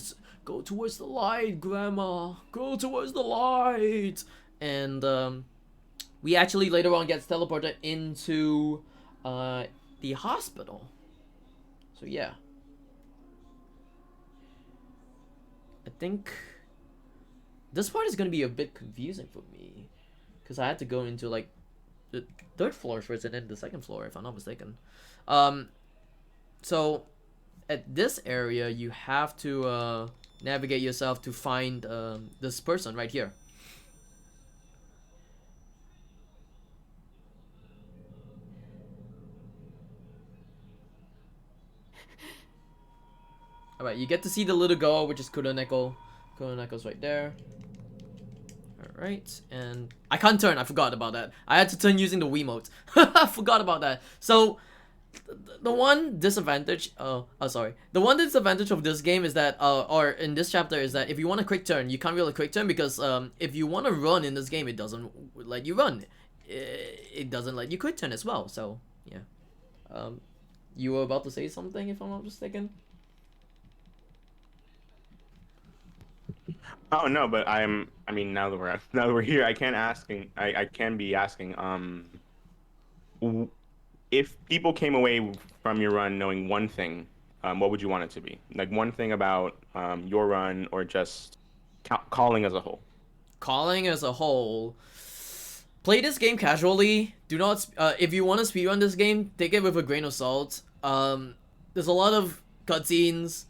Go towards the light, grandma. Go towards the light. And we actually later on gets teleported into the hospital. So yeah. I think this part is gonna be a bit confusing for me, because I had to go into like the third floor first and then the second floor if I'm not mistaken. Um, so at this area you have to navigate yourself to find this person right here. Alright, you get to see the little girl, which is Kuroneko. Kuroneko's right there. Alright, and I can't turn, I forgot about that. I had to turn using the Wiimote. I forgot about that. So, the one disadvantage, the one disadvantage of this game is that, or in this chapter is that if you want a quick turn, you can't really quick turn because, if you want to run in this game, it doesn't let you run. It doesn't let you quick turn as well, so, yeah. You were about to say something if I'm not mistaken? Oh no, but I mean, now that we're here, I can be asking, if people came away from your run knowing one thing, what would you want it to be? Like one thing about your run, or just calling as a whole. Calling as a whole, play this game casually. Do not, if you want to speedrun this game, take it with a grain of salt. There's a lot of cutscenes,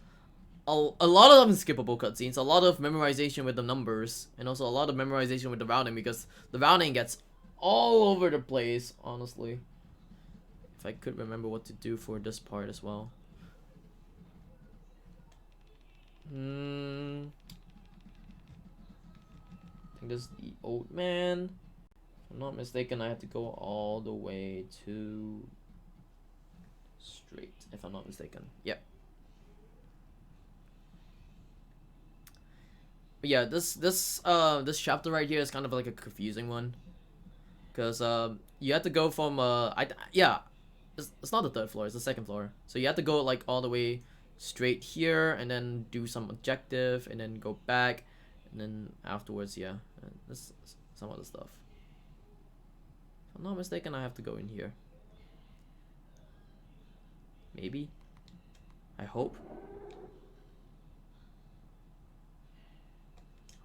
a lot of them skippable cutscenes, a lot of memorization with the numbers, and also a lot of memorization with the routing, because the routing gets all over the place, honestly. If I could remember what to do for this part as well. I think this is the old man. If I'm not mistaken, I have to go all the way to straight, if I'm not mistaken. Yep. But yeah, this chapter right here is kind of like a confusing one, because you have to go from it's not the third floor, it's the second floor. So you have to go like all the way straight here and then do some objective and then go back, and then afterwards, yeah, this is some other stuff. If I'm not mistaken, I have to go in here. Maybe. I hope.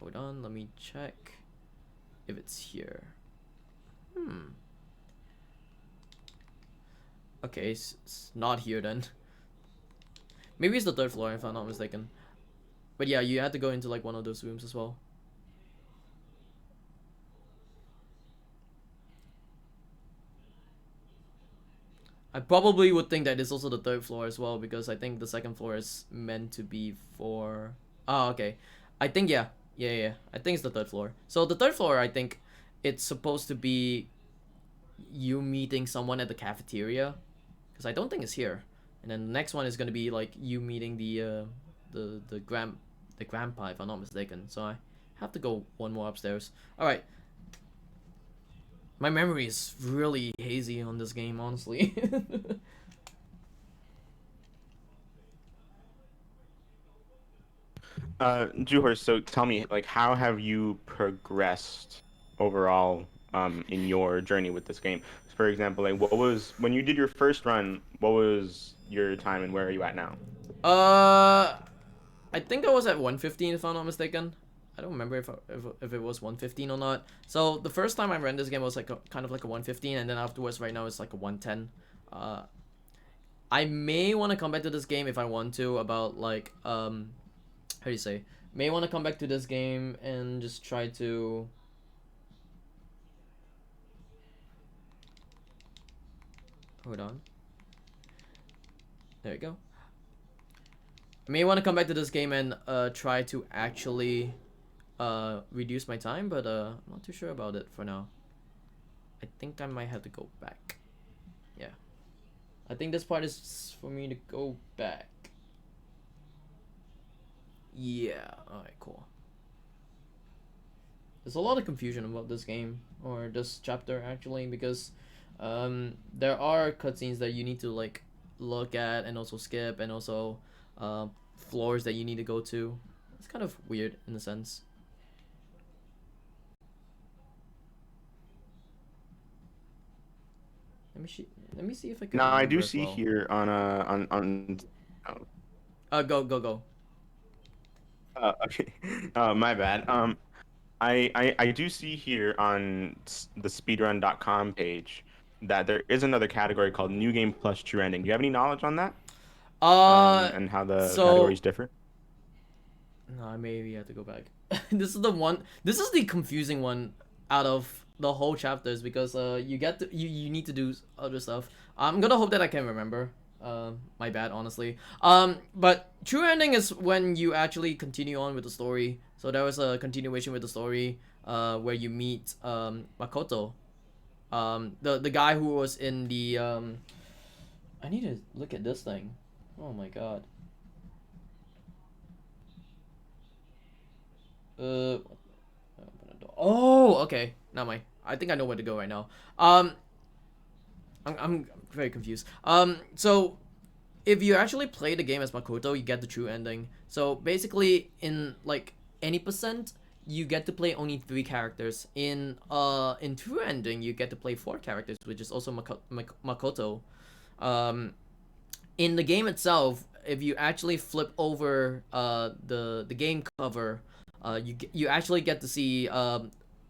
Hold on, let me check if it's here. Okay, it's not here then. Maybe it's the third floor if I'm not mistaken. But yeah, you had to go into like one of those rooms as well. I probably would think that it's also the third floor as well, because I think the second floor is meant to be for... Oh, okay. I think, yeah. Yeah. I think it's the third floor. So the third floor, I think it's supposed to be you meeting someone at the cafeteria, because I don't think it's here. And then the next one is gonna be like you meeting the grandpa, if I'm not mistaken. So I have to go one more upstairs. All right. My memory is really hazy on this game, honestly. Juh0rse, so tell me, like, how have you progressed overall in your journey with this game? For example, like, what was when you did your first run? What was your time, and where are you at now? I think I was at 115 if I'm not mistaken. I don't remember if it was 115 or not. So the first time I ran this game was like kind of like a 115, and then afterwards right now it's like a 110. I may want to come back to this game if I want to, about like how do you say? May want to come back to this game and just try to... Hold on. There you go. I may want to come back to this game and try to actually reduce my time, but I'm not too sure about it for now. I think I might have to go back. Yeah. I think this part is for me to go back. Yeah, alright, cool. there's a lot of confusion about this game or this chapter actually because there are cutscenes that you need to like look at and also skip and also floors that you need to go to. It's kind of weird in a sense. Let me see if I can Now I remember do as see well. here on Go. okay. My bad. I do see here on the speedrun.com page that there is another category called New Game Plus True Ending. Do you have any knowledge on that? Uh, And how the so categories differ? no, I maybe have to go back. This is the one. This is the confusing one out of the whole chapters because you get to you need to do other stuff. I'm gonna hope that I can remember. My bad, honestly. But true ending is when you actually continue on with the story. So there was a continuation with the story. Where you meet Makoto. The guy who was in the I need to look at this thing. Oh my god. Uh, oh, okay. Now I think I know where to go right now. I'm very confused. So if you actually play the game as Makoto, you get the true ending. So basically, in like any percent, you get to play only 3 characters. In true ending, you get to play 4 characters, which is also Makoto. Um, in the game itself, if you actually flip over the game cover, you actually get to see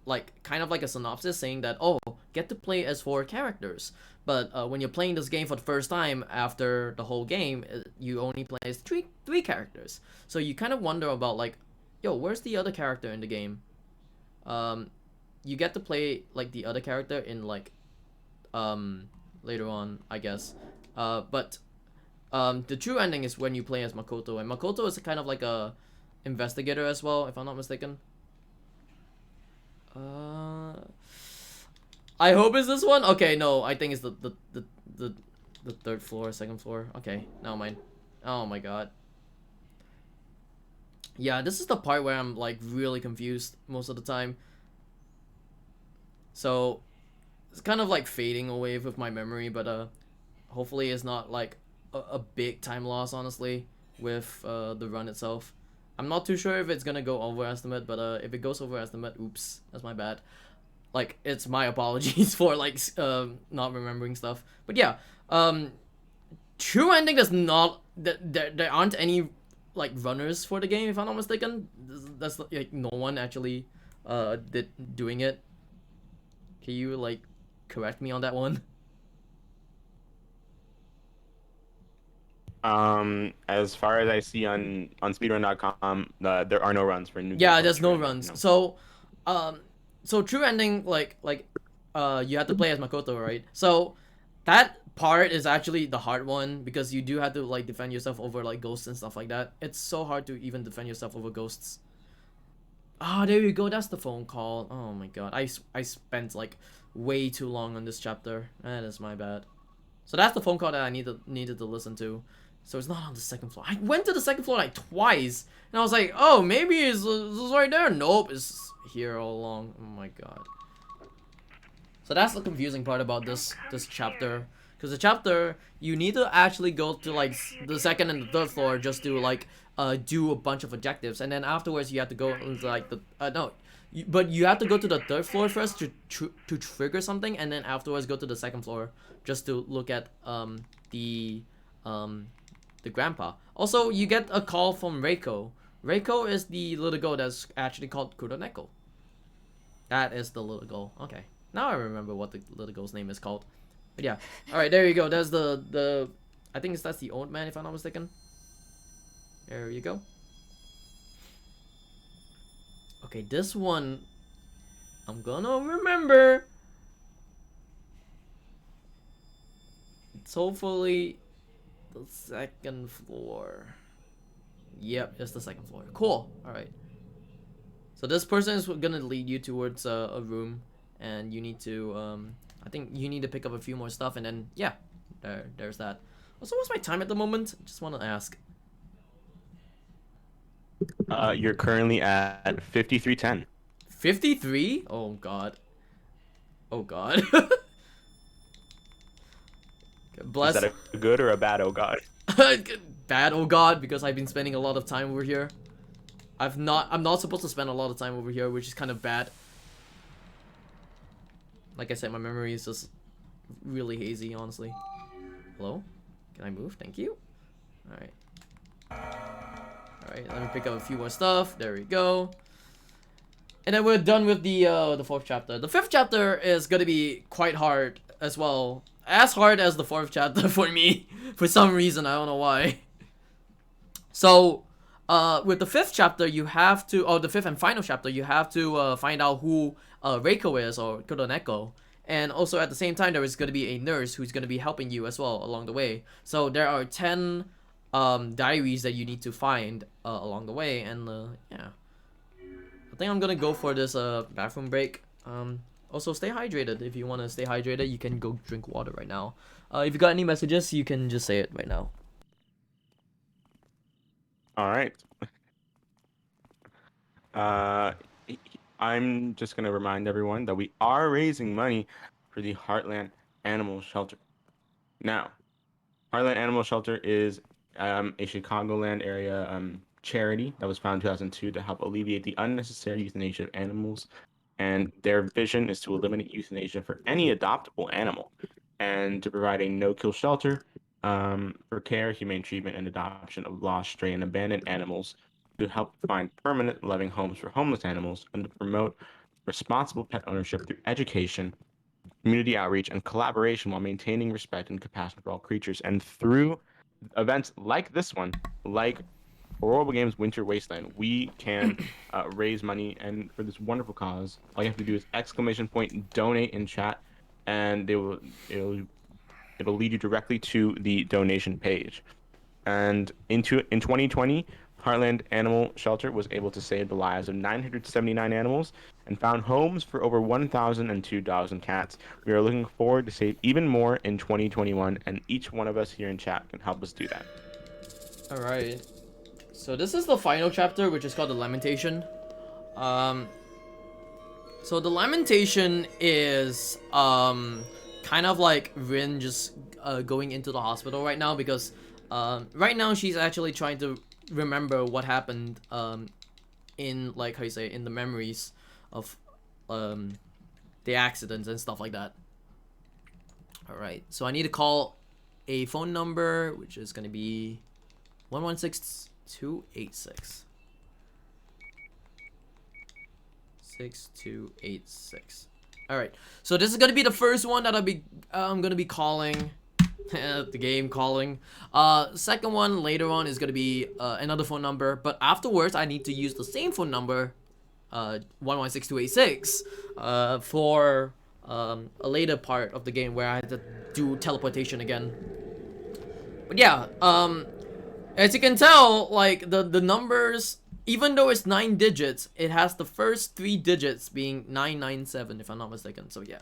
like kind of like a synopsis saying that, oh, get to play as 4 characters. But when you're playing this game for the first time after the whole game, you only play as three characters. So you kind of wonder about like, yo, where's the other character in the game? Um, you get to play like the other character in like later on, I guess. But the true ending is when you play as Makoto, and Makoto is kind of like a investigator as well, if I'm not mistaken. I hope it's this one. Okay, no, I think it's the 3rd floor, 2nd floor. Okay, never mind. Oh my god. Yeah, this is the part where I'm like really confused most of the time. So it's kind of like fading away with my memory, but hopefully it's not like a big time loss, honestly, with the run itself. I'm not too sure if it's gonna go overestimate, but if it goes overestimate, oops, that's my bad. Like, it's my apologies for like not remembering stuff. But yeah, true ending does not. There aren't any like runners for the game, if I'm not mistaken. That's like no one actually did doing it. Can you like correct me on that one? As far as I see on speedrun.com, there are no runs for New Game Yeah, Plus there's True no Ending. runs. No. Um, so true ending, you have to play as Makoto, right? So that part is actually the hard one because you do have to like defend yourself over like ghosts and stuff like that. It's so hard to even defend yourself over ghosts. Ah, there you go. That's the phone call. Oh my god, I spent like way too long on this chapter. That is my bad. So that's the phone call that I needed to listen to. So it's not on the 2nd floor. I went to the 2nd floor like twice, and I was like, oh, maybe it's right there. Nope, it's here all along. Oh my god. So that's the confusing part about this chapter, because the chapter you need to actually go to like the 2nd and the 3rd floor just to like do a bunch of objectives, and then afterwards you have to go into like the no, but you have to go to the 3rd floor first to trigger something, and then afterwards go to the 2nd floor just to look at the um the grandpa. Also, you get a call from Reiko. Reiko is the little girl that's actually called Kuroneko. That is the little girl. Okay. Now I remember what the little girl's name is called. But yeah. Alright, there you go. That's the I think that's the old man, if I'm not mistaken. There you go. Okay, this one I'm gonna remember. It's hopefully the 2nd floor. Yep, it's the 2nd floor. Cool. Alright. So this person is gonna lead you towards a room, and you need to I think you need to pick up a few more stuff, and then yeah, there's that. Also, what's my time at the moment? Just want to ask. You're currently at 53:10. 53? Oh god. Oh god. Bless. Is that a good or a bad, oh god? Bad, oh god, because I've been spending a lot of time over here. I'm not supposed to spend a lot of time over here, which is kind of bad. Like I said, my memory is just really hazy, honestly. Hello? Can I move? Thank you. Alright. Alright, let me pick up a few more stuff. There we go. And then we're done with the 4th chapter. The 5th chapter is gonna be quite hard as well. As hard as the 4th chapter for me. For some reason, I don't know why. So, with the 5th chapter, you have to, the 5th and final chapter, you have to find out who Reiko is, or Kuroneko. And also at the same time, there is going to be a nurse who's going to be helping you as well along the way. So there are 10 diaries that you need to find along the way. And yeah, I think I'm going to go for this bathroom break. Also, stay hydrated. If you want to stay hydrated, you can go drink water right now. If you got any messages, you can just say it right now. All right. I'm just going to remind everyone that we are raising money for the Heartland Animal Shelter. Now, Heartland Animal Shelter is a Chicagoland area charity that was founded in 2002 to help alleviate the unnecessary euthanasia of animals. And their vision is to eliminate euthanasia for any adoptable animal and to provide a no-kill shelter for care, humane treatment, and adoption of lost, stray, and abandoned animals to help find permanent, loving homes for homeless animals and to promote responsible pet ownership through education, community outreach, and collaboration while maintaining respect and compassion for all creatures. And through events like this one, like Horrible Games Winter Wasteland, we can raise money and for this wonderful cause. All you have to do is !donate in chat, and it'll lead you directly to the donation page. And in 2020, Heartland Animal Shelter was able to save the lives of 979 animals and found homes for over 1,002 dogs and cats. We are looking forward to save even more in 2021, and each one of us here in chat can help us do that. All right. So this is the final chapter, which is called the Lamentation. So the Lamentation is kind of like Rin just going into the hospital right now, because right now she's actually trying to remember what happened in, like, how you say, in the memories of the accidents and stuff like that. All right, so I need to call a phone number, which is gonna be 116-286 6286. All right, so this is gonna be the first one that I'm gonna be calling. The game calling. Second one later on is gonna be another phone number, but afterwards I need to use the same phone number, 116286, for a later part of the game where I had to do teleportation again. But yeah, as you can tell, like the numbers, even though it's 9 digits, it has the first 3 digits being 997 if I'm not mistaken. So yeah.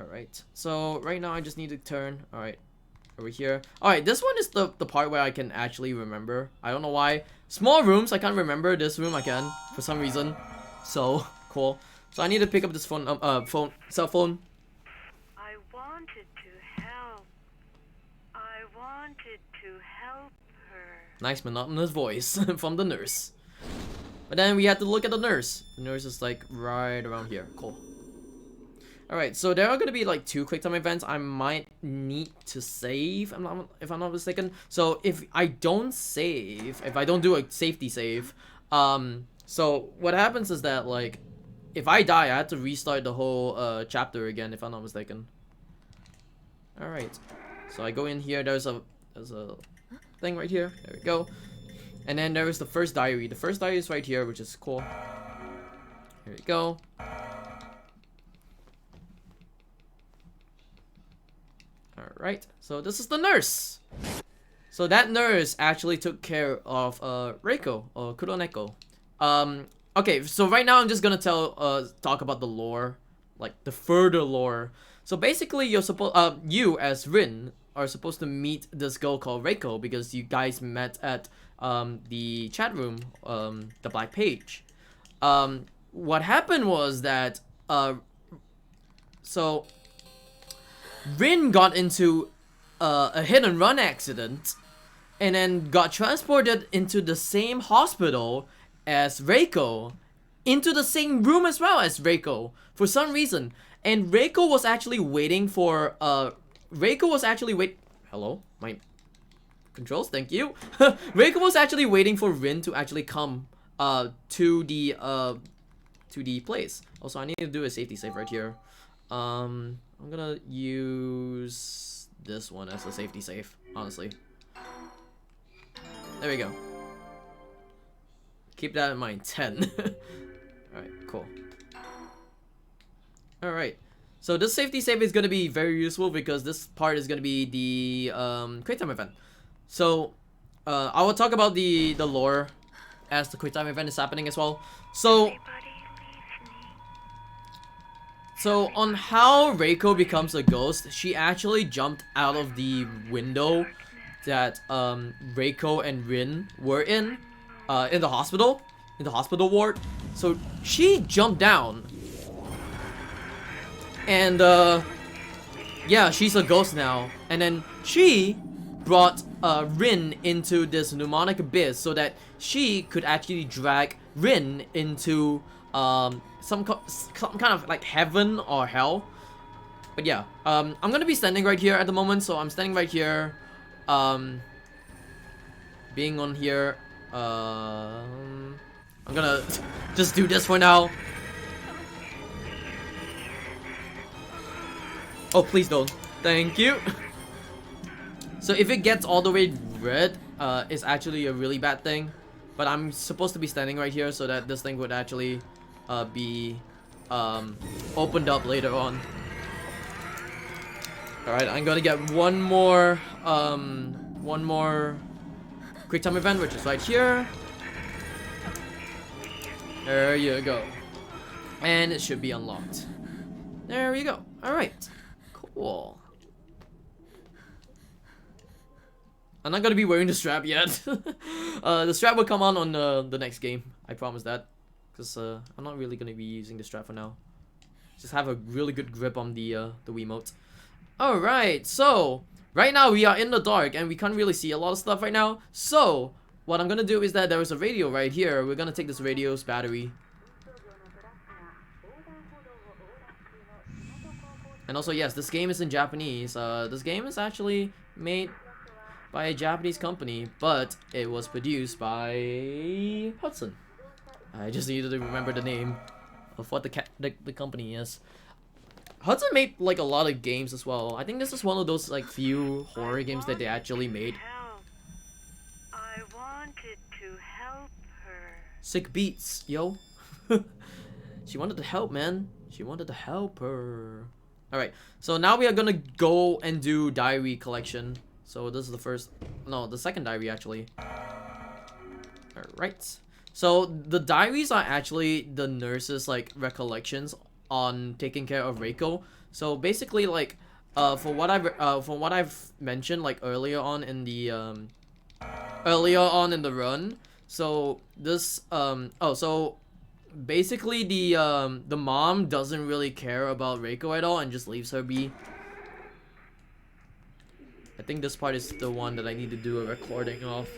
Alright, so right now I just need to turn, alright, over here. Alright, this one is the part where I can actually remember. I don't know why. Small rooms, I can't remember. This room I can, for some reason. So, cool. So I need to pick up this phone, cell phone. I wanted to help. I wanted to help her. Nice monotonous voice from the nurse. But then we had to look at the nurse. The nurse is like right around here. Cool. Alright, so there are going to be like 2 quick time events. I might need to save, if I'm not mistaken. So if I don't save, if I don't do a safety save, so what happens is that, like, if I die, I have to restart the whole chapter again, if I'm not mistaken. Alright, so I go in here, there's a thing right here, there we go. And then there is the first diary. The first diary is right here, which is cool. Here we go. Alright, so this is the nurse. So that nurse actually took care of Reiko, or Kuroneko. Okay, so right now I'm just gonna talk about the lore, like the further lore. So basically you're supposed, you as Rin, are supposed to meet this girl called Reiko because you guys met at the chat room, the Black Page. What happened was that so Rin got into a hit and run accident and then got transported into the same hospital as Reiko, into the same room as well as Reiko for some reason. And Reiko was actually waiting for hello, my controls, thank you. Reiko was actually waiting for Rin to actually come to the place. Also, I need to do a safety save right here. I'm gonna use this one as a safety save, honestly. There we go. Keep that in mind. 10. Alright, cool. Alright. So this safety save is gonna be very useful because this part is gonna be the quick time event. So I will talk about the lore as the quick time event is happening as well. So on how Reiko becomes a ghost, she actually jumped out of the window that Reiko and Rin were in the hospital ward. So she jumped down, and yeah, she's a ghost now. And then she brought Rin into this mnemonic abyss so that she could actually drag Rin into some kind of like heaven or hell. But yeah, I'm gonna be standing right here at the moment, so I'm standing right here, being on here. I'm gonna just do this for now. Oh, please don't. Thank you. So if it gets all the way red, it's actually a really bad thing. But I'm supposed to be standing right here so that this thing would actually be opened up later on. Alright, I'm gonna get one more quick time event, which is right here. There you go. And it should be unlocked. There we go. Alright. Cool. I'm not gonna be wearing the strap yet. The strap will come on the next game. I promise that. Because I'm not really gonna be using the strap for now. Just have a really good grip on the Wiimote. Alright, so right now we are in the dark and we can't really see a lot of stuff right now. So what I'm gonna do is that there is a radio right here. We're gonna take this radio's battery. And also, yes, this game is in Japanese. This game is actually made by a Japanese company, but it was produced by Hudson. I just needed to remember the name of what the company is. Hudson made like a lot of games as well. I think this is one of those like few horror games that they actually made. Help. I wanted to help her. Sick beats, yo. She wanted to help, man. She wanted to help her. Alright, so now we are gonna go and do diary collection. So this is the second diary actually. Alright. So the diaries are actually the nurse's like recollections on taking care of Reiko. So basically like from what I've mentioned like earlier on in the run. So this so basically the mom doesn't really care about Reiko at all and just leaves her be. I think this part is the one that I need to do a recording of.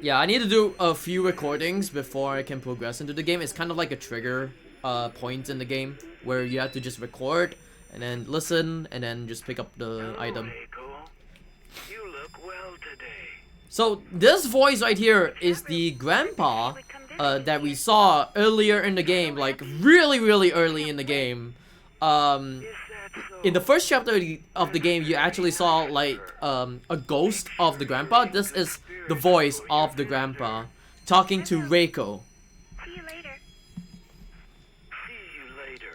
Yeah, I need to do a few recordings before I can progress into the game. It's kind of like a trigger point in the game where you have to just record and then listen and then just pick up the item. You look well today. So this voice right here is the grandpa that we saw earlier in the game, like really early in the game. In the first chapter of the game, you actually saw like a ghost of the grandpa. This is the voice of the grandpa talking to Reiko. See you later. See you later.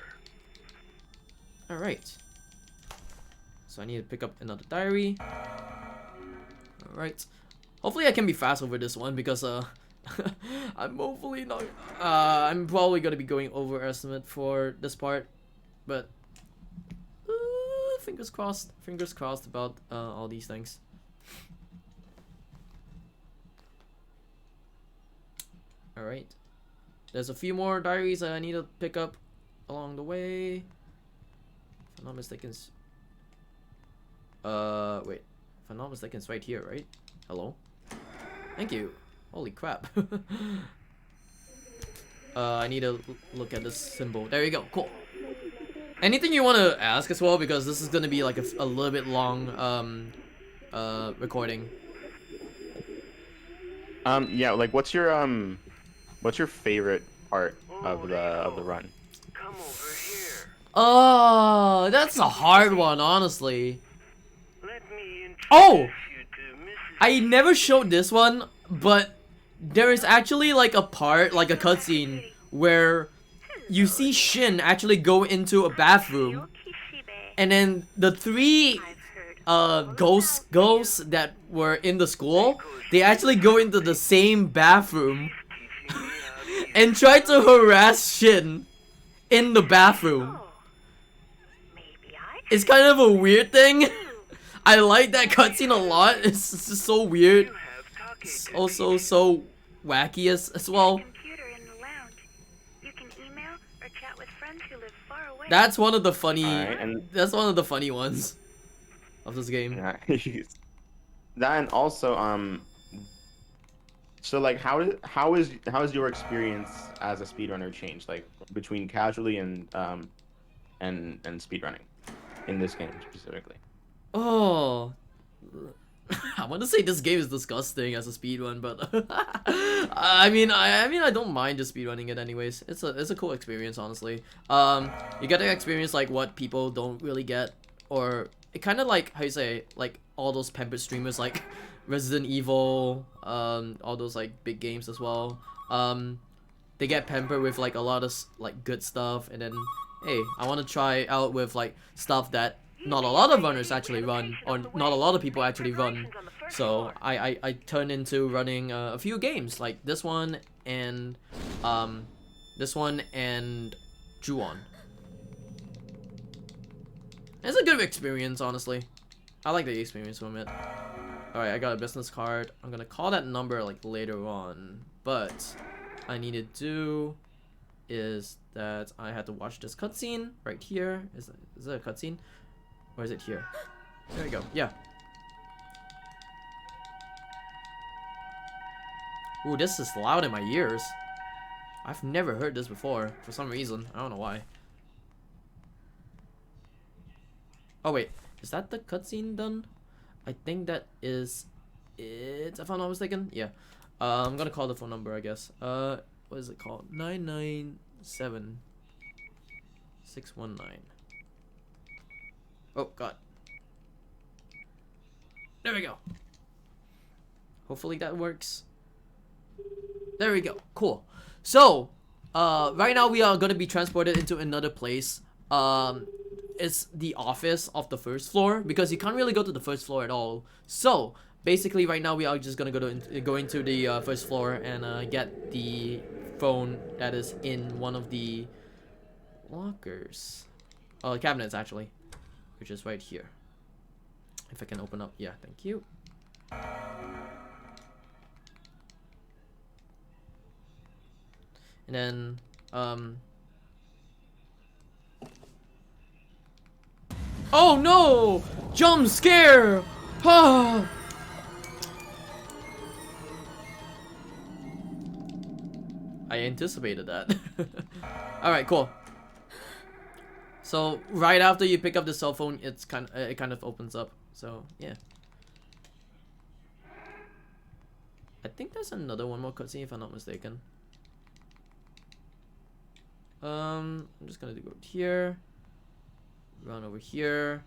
Alright. So I need to pick up another diary. Alright. Hopefully I can be fast over this one because I'm hopefully not I'm probably gonna be going overestimate for this part. But fingers crossed about all these things. All right. There's a few more diaries I need to pick up along the way. If I'm not mistaken, wait. If I'm not mistaken, it's right here, right? Hello? Thank you. Holy crap. I need to look at this symbol. There you go. Cool. Anything you want to ask as well? Because this is going to be like a little bit long recording. Yeah, like what's your favorite part of the run? Come over here. Oh, that's a hard one, honestly. Let me introduce Oh! you to Mrs. I never showed this one, but there is actually like a part, like a cutscene, where you see Shin actually go into a bathroom, and then the three ghosts that were in the school, they actually go into the same bathroom and try to harass Shin in the bathroom. It's kind of a weird thing. I like that cutscene a lot. It's just so weird. It's also so wacky as well. Computer in the lounge. You can email or chat with friends who live far away. That's one of the funny. Alright, and That's one of the funny ones of this game. nice. That and also so like how is your experience as a speedrunner changed, like between casually and speedrunning in this game specifically? Oh, I want to say this game is disgusting as a speedrun, but I mean I don't mind just speedrunning it anyways. It's a cool experience, honestly. You get to experience like what people don't really get, or it kind of like, how you say, like all those pampered streamers like Resident Evil, all those like big games as well. They get pampered with like a lot of like good stuff, and then hey, I want to try out with like stuff that not a lot of runners actually run, or not a lot of people actually run. So I turn into running a few games like this one and Juh0rse. It's a good experience, honestly. I like the experience from it. Alright, I got a business card. I'm gonna call that number like later on, but I need to do is that I had to watch this cutscene right here. Is it a cutscene? Or is it here? There we go. Yeah. Ooh, this is loud in my ears. I've never heard this before for some reason. I don't know why. Oh wait, is that the cutscene done? I think that is it, if I'm not mistaken. Yeah. I'm gonna call the phone number, I guess. What is it called? 997-619. Oh god. There we go. Hopefully that works. There we go. Cool. So, right now we are gonna be transported into another place. It's the office of the first floor, because you can't really go to the first floor at all. So basically right now we are just gonna go into the first floor and get the phone that is in one of the lockers, cabinets actually, which is right here. If I can open up, yeah, thank you. And then oh no! Jump scare! Ah! I anticipated that. Alright, cool. So right after you pick up the cell phone, it kind of opens up. So yeah. I think there's another one more cutscene if I'm not mistaken. I'm just gonna go here. Run over here,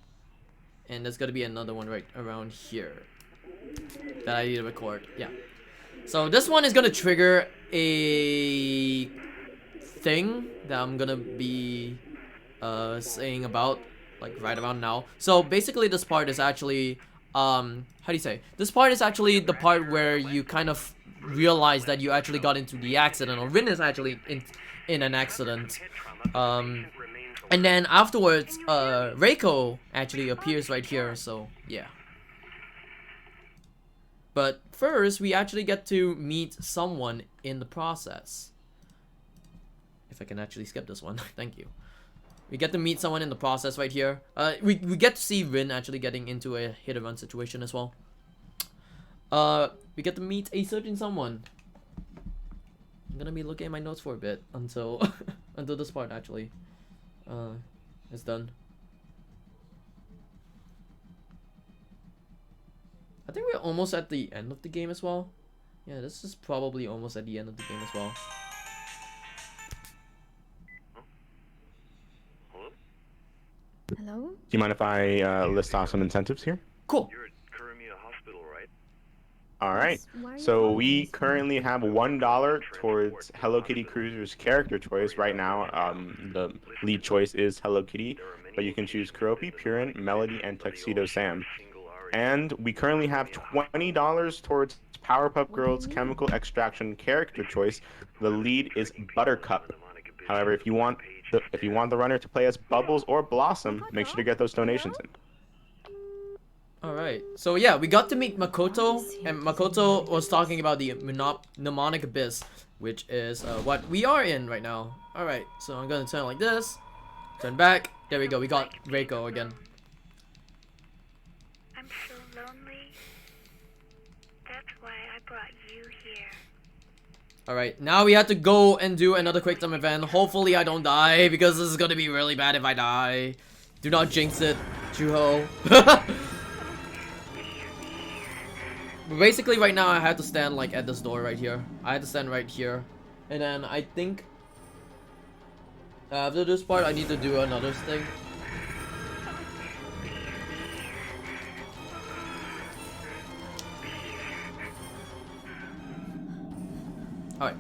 and there's gonna be another one right around here that I need to record. Yeah, so this one is gonna trigger a thing that I'm gonna be saying about like right around now. So basically this part is actually how do you say, this part is actually the part where you kind of realize that you actually got into the accident, or Rin is actually in an accident. And then afterwards, Reiko actually appears right here, so yeah. But first, we actually get to meet someone in the process. If I can actually skip this one, thank you. We get to meet someone in the process right here. We get to see Rin actually getting into a hit-and-run situation as well. We get to meet a certain someone. I'm gonna be looking at my notes for a bit until until this part actually is done. I think we're almost at the end of the game as well. Yeah, this is probably almost at the end of the game as well. Hello? Hello? Do you mind if I list off some incentives here? Cool. You're at Kuramiya Hospital, right? All right. Why are you So calling we me? currently have $1 towards Hello Kitty Cruiser's character choice. Right now, the lead choice is Hello Kitty, but you can choose Kuropi, Purin, Melody, and Tuxedo Sam. And we currently have $20 towards Powerpuff Girls Chemical Extraction character choice. The lead is Buttercup. However, if you want the runner to play as Bubbles or Blossom, make sure to get those donations in. Alright, so yeah, we got to meet Makoto, and Makoto was talking about the mnemonic abyss, which is what we are in right now. Alright, so I'm gonna turn like this, turn back, there we go, we got Reiko again. I'm so lonely. That's why I brought you here. Alright, now we have to go and do another quick time event. Hopefully I don't die, because this is gonna be really bad if I die. Do not jinx it, Juh0rse. But basically right now I had to stand like at this door right here. I had to stand right here. And then I think after this part I need to do another thing. Alright.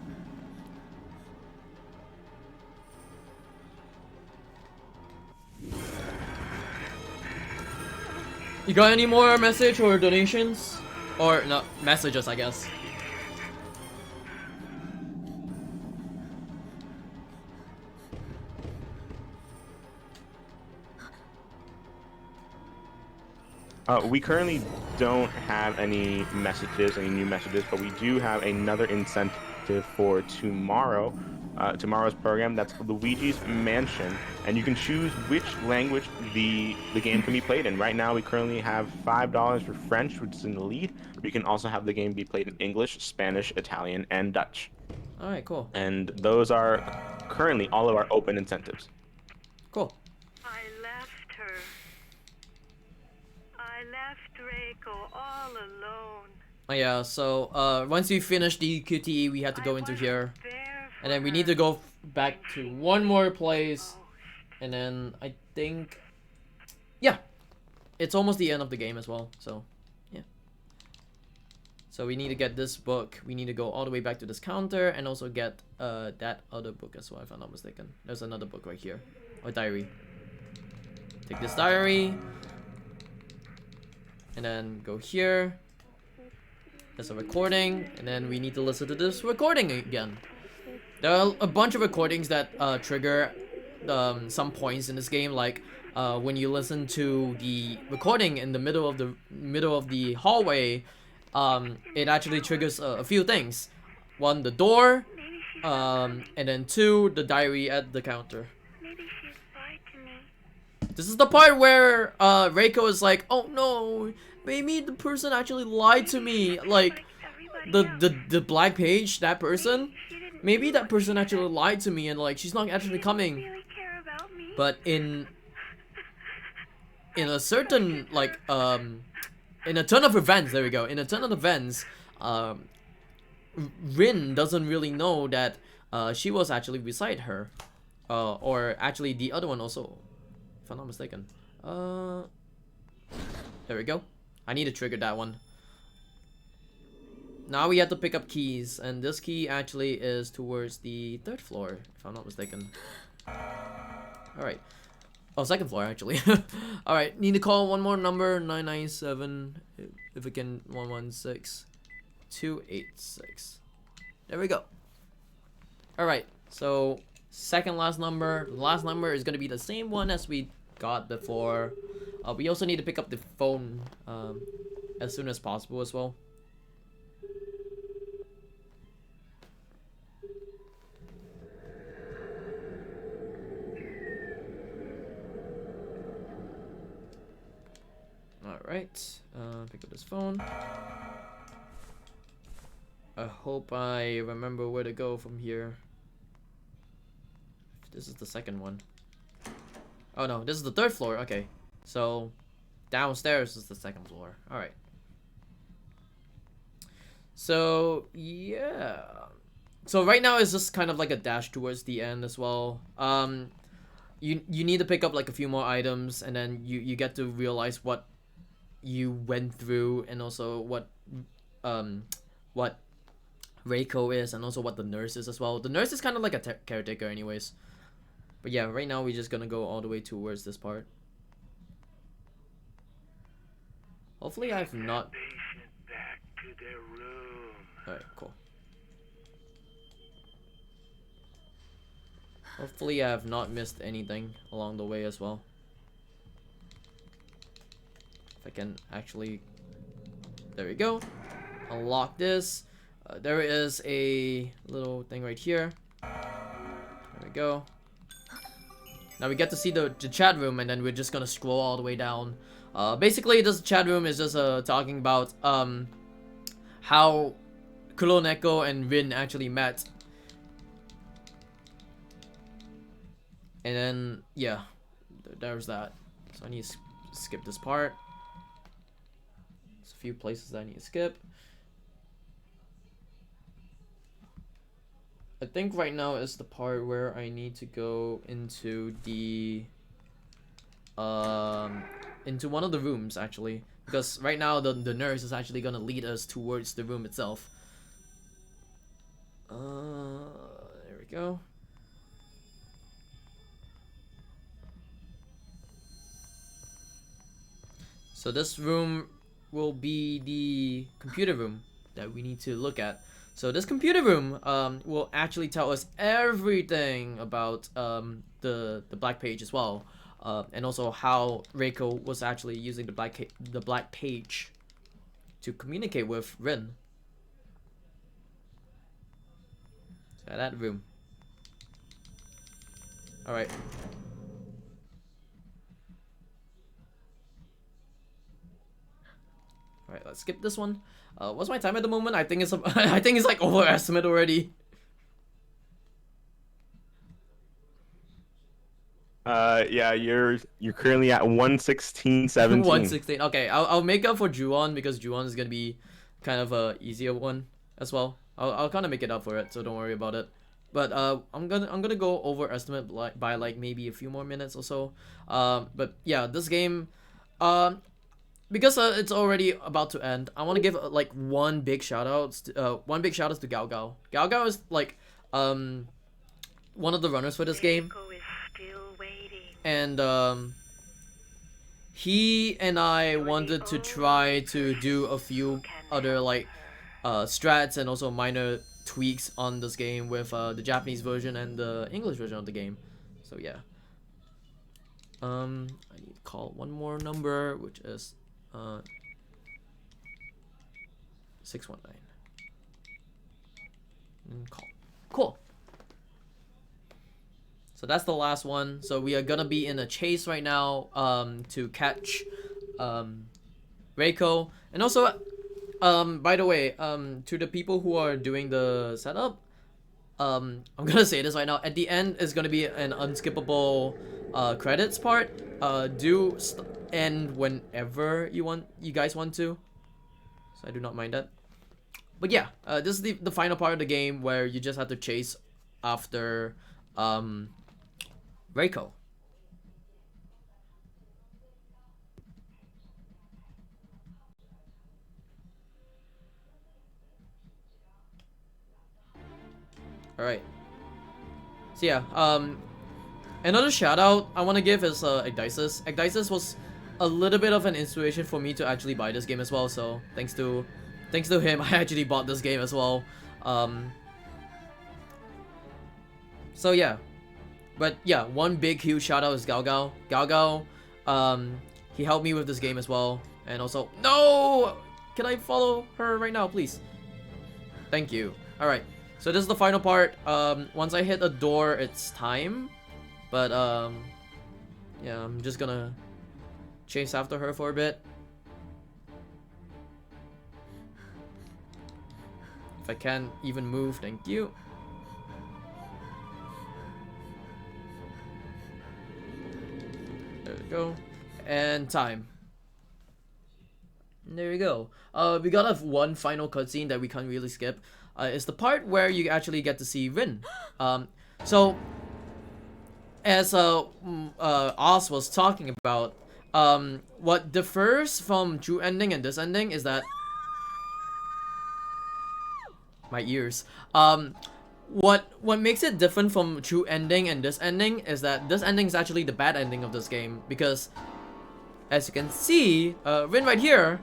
You got any more message or donations? Or no, messages I guess. We currently don't have any messages, any new messages, but we do have another incentive for tomorrow. Tomorrow's program, that's Luigi's Mansion, and you can choose which language the game can be played in. Right now, we currently have $5 for French, which is in the lead. We can also have the game be played in English, Spanish, Italian, and Dutch. Alright, cool. And those are currently all of our open incentives. Cool. I left her. I left Reiko all alone. Oh yeah, so once we finish the QTE we have to go into here. And then we need to go back to one more place. And then I think, yeah, it's almost the end of the game as well. So, yeah. So we need to get this book. We need to go all the way back to this counter and also get that other book as well, if I'm not mistaken. There's another book right here, or diary. Take this diary. And then go here. There's a recording. And then we need to listen to this recording again. There are a bunch of recordings that trigger some points in this game, like when you listen to the recording in the middle of the hallway, it actually triggers a few things. One, the door, and then two, the diary at the counter. Maybe she lied to me. This is the part where Reiko is like, oh no, maybe the person actually lied to me, like the black page, that person. Maybe that person actually lied to me and like she's not actually coming. Really care about me. But in a certain like in a turn of events, there we go. In a turn of events, Rin doesn't really know that she was actually beside her, or actually the other one also, if I'm not mistaken. There we go. I need to trigger that one. Now we have to pick up keys, and this key actually is towards the 3rd floor, if I'm not mistaken. Alright. Oh, 2nd floor actually. Alright, need to call one more number, 997, if we can, 116 286. There we go. Alright, so second last number. The last number is gonna be the same one as we got before. We also need to pick up the phone as soon as possible as well. Alright, pick up this phone. I hope I remember where to go from here. This is the second one. Oh no, this is the third floor. Okay, so downstairs is the second floor. Alright. So, yeah. So right now it's just kind of like a dash towards the end as well. You need to pick up like a few more items, and then you get to realize what you went through, and also what Reiko is, and also what the nurse is as well. The nurse is kind of like a caretaker anyways. But yeah, right now we're just gonna go all the way towards this part. Hopefully I've not... Patient back to their room. Alright, cool. Hopefully I have not missed anything along the way as well. If I can actually... There we go. Unlock this. There is a little thing right here. There we go. Now we get to see the chat room, and then we're just gonna scroll all the way down. Basically, this chat room is just talking about how Kuroneko and Rin actually met. And then, yeah, there's that. So I need to skip this part. There's a few places that I need to skip. I think right now is the part where I need to go into the into one of the rooms actually, because right now the nurse is actually gonna lead us towards the room itself. There we go. So this room will be the computer room that we need to look at. So this computer room will actually tell us everything about the black page as well, and also how Reiko was actually using the black page to communicate with Rin. So that room. All right. Alright, let's skip this one. What's my time at the moment? I think it's I think it's like overestimate already. Yeah, you're currently at 1:16:17. 1:16. Okay, I'll make up for Juh0rse because Juh0rse is gonna be kind of a easier one as well. I'll kind of make it up for it, so don't worry about it. But I'm gonna go overestimate by like maybe a few more minutes or so. But yeah, this game, because it's already about to end, I want to give like one big shout out to Gao Gao. Gao Gao is like one of the runners for this game, Reiko is still waiting. and he and I wanted to try to do a few other like strats and also minor tweaks on this game with the Japanese version and the English version of the game. So yeah, I need to call one more number, which is 619. Call. Cool. So that's the last one. So we are gonna be in a chase right now to catch Reiko. And also by the way, to the people who are doing the setup, I'm gonna say this right now. At the end is gonna be an unskippable credits part. Do end whenever you guys want to. So I do not mind that. But yeah, this is the final part of the game where you just have to chase after Reiko. Alright. So yeah, another shout out I want to give is HiG-WW. HiG-WW was a little bit of an inspiration for me to actually buy this game as well, so thanks to him I actually bought this game as well. So yeah, But yeah, one big huge shout out is Gao Gao. Gao Gao, he helped me with this game as well. And also, no! Can I follow her right now, please? Thank you. Alright, so this is the final part. Once I hit a door, it's time. But, yeah, I'm just gonna chase after her for a bit. If I can't even move, thank you. There we go. And time. There we go. We got one final cutscene that we can't really skip. It's the part where you actually get to see Rin. So, as Oz was talking about, what differs from Juh ending and this ending is that my ears. What makes it different from Juh ending and this ending is that this ending is actually the bad ending of this game, because as you can see, Rin right here.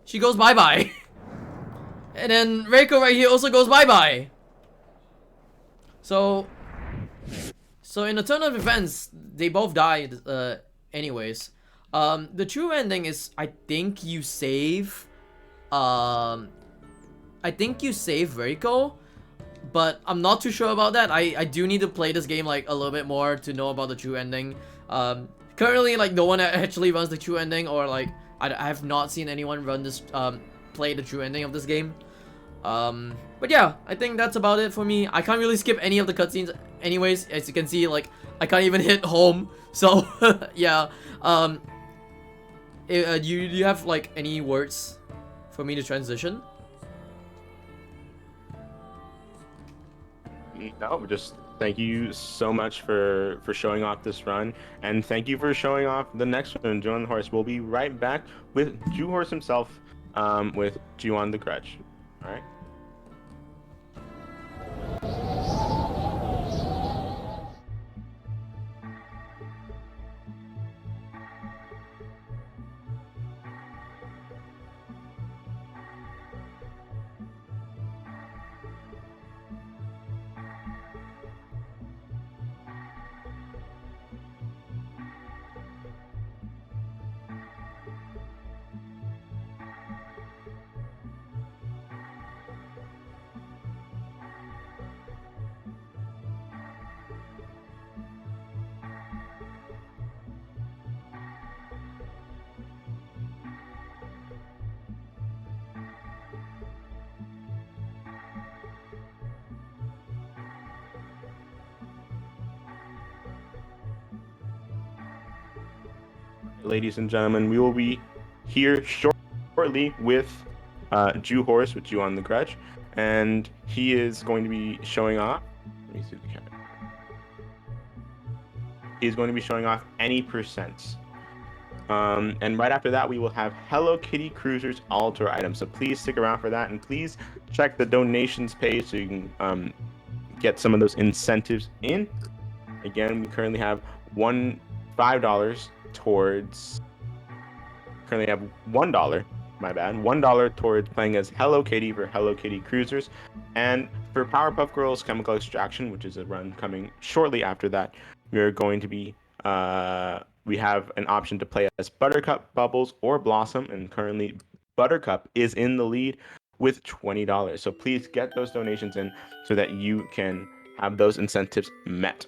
She goes bye-bye. And then Reiko right here also goes bye-bye. So in a turn of events, they both died anyways. The true ending is I think you save Reiko, but I'm not too sure about that. I do need to play this game like a little bit more to know about the true ending. Currently, like, no one actually runs the true ending, or like I have not seen anyone run this play the true ending of this game. But yeah, I think that's about it for me. I can't really skip any of the cutscenes anyways. As you can see, like, I can't even hit home. So yeah. Do you have like any words for me to transition? No, just thank you so much for showing off this run, and thank you for showing off the next one, Juh0rse. We'll be right back with Juh0rse himself, with Juh0rse. All right. Ladies and gentlemen, we will be here shortly with Juh0rse, with Juh0rse, and he is going to be showing off. Let me see the camera. He's going to be showing off any percents. And right after that, we will have Hello Kitty Cruisers altar items. So please stick around for that, and please check the donations page so you can get some of those incentives in. Again, we currently have $5 towards. Currently have $1. My bad. $1 towards playing as Hello Kitty for Hello Kitty Cruisers, and for Powerpuff Girls Chemical Extraction, which is a run coming shortly after that, we are going to be. We have an option to play as Buttercup, Bubbles, or Blossom, and currently Buttercup is in the lead with $20. So please get those donations in so that you can have those incentives met.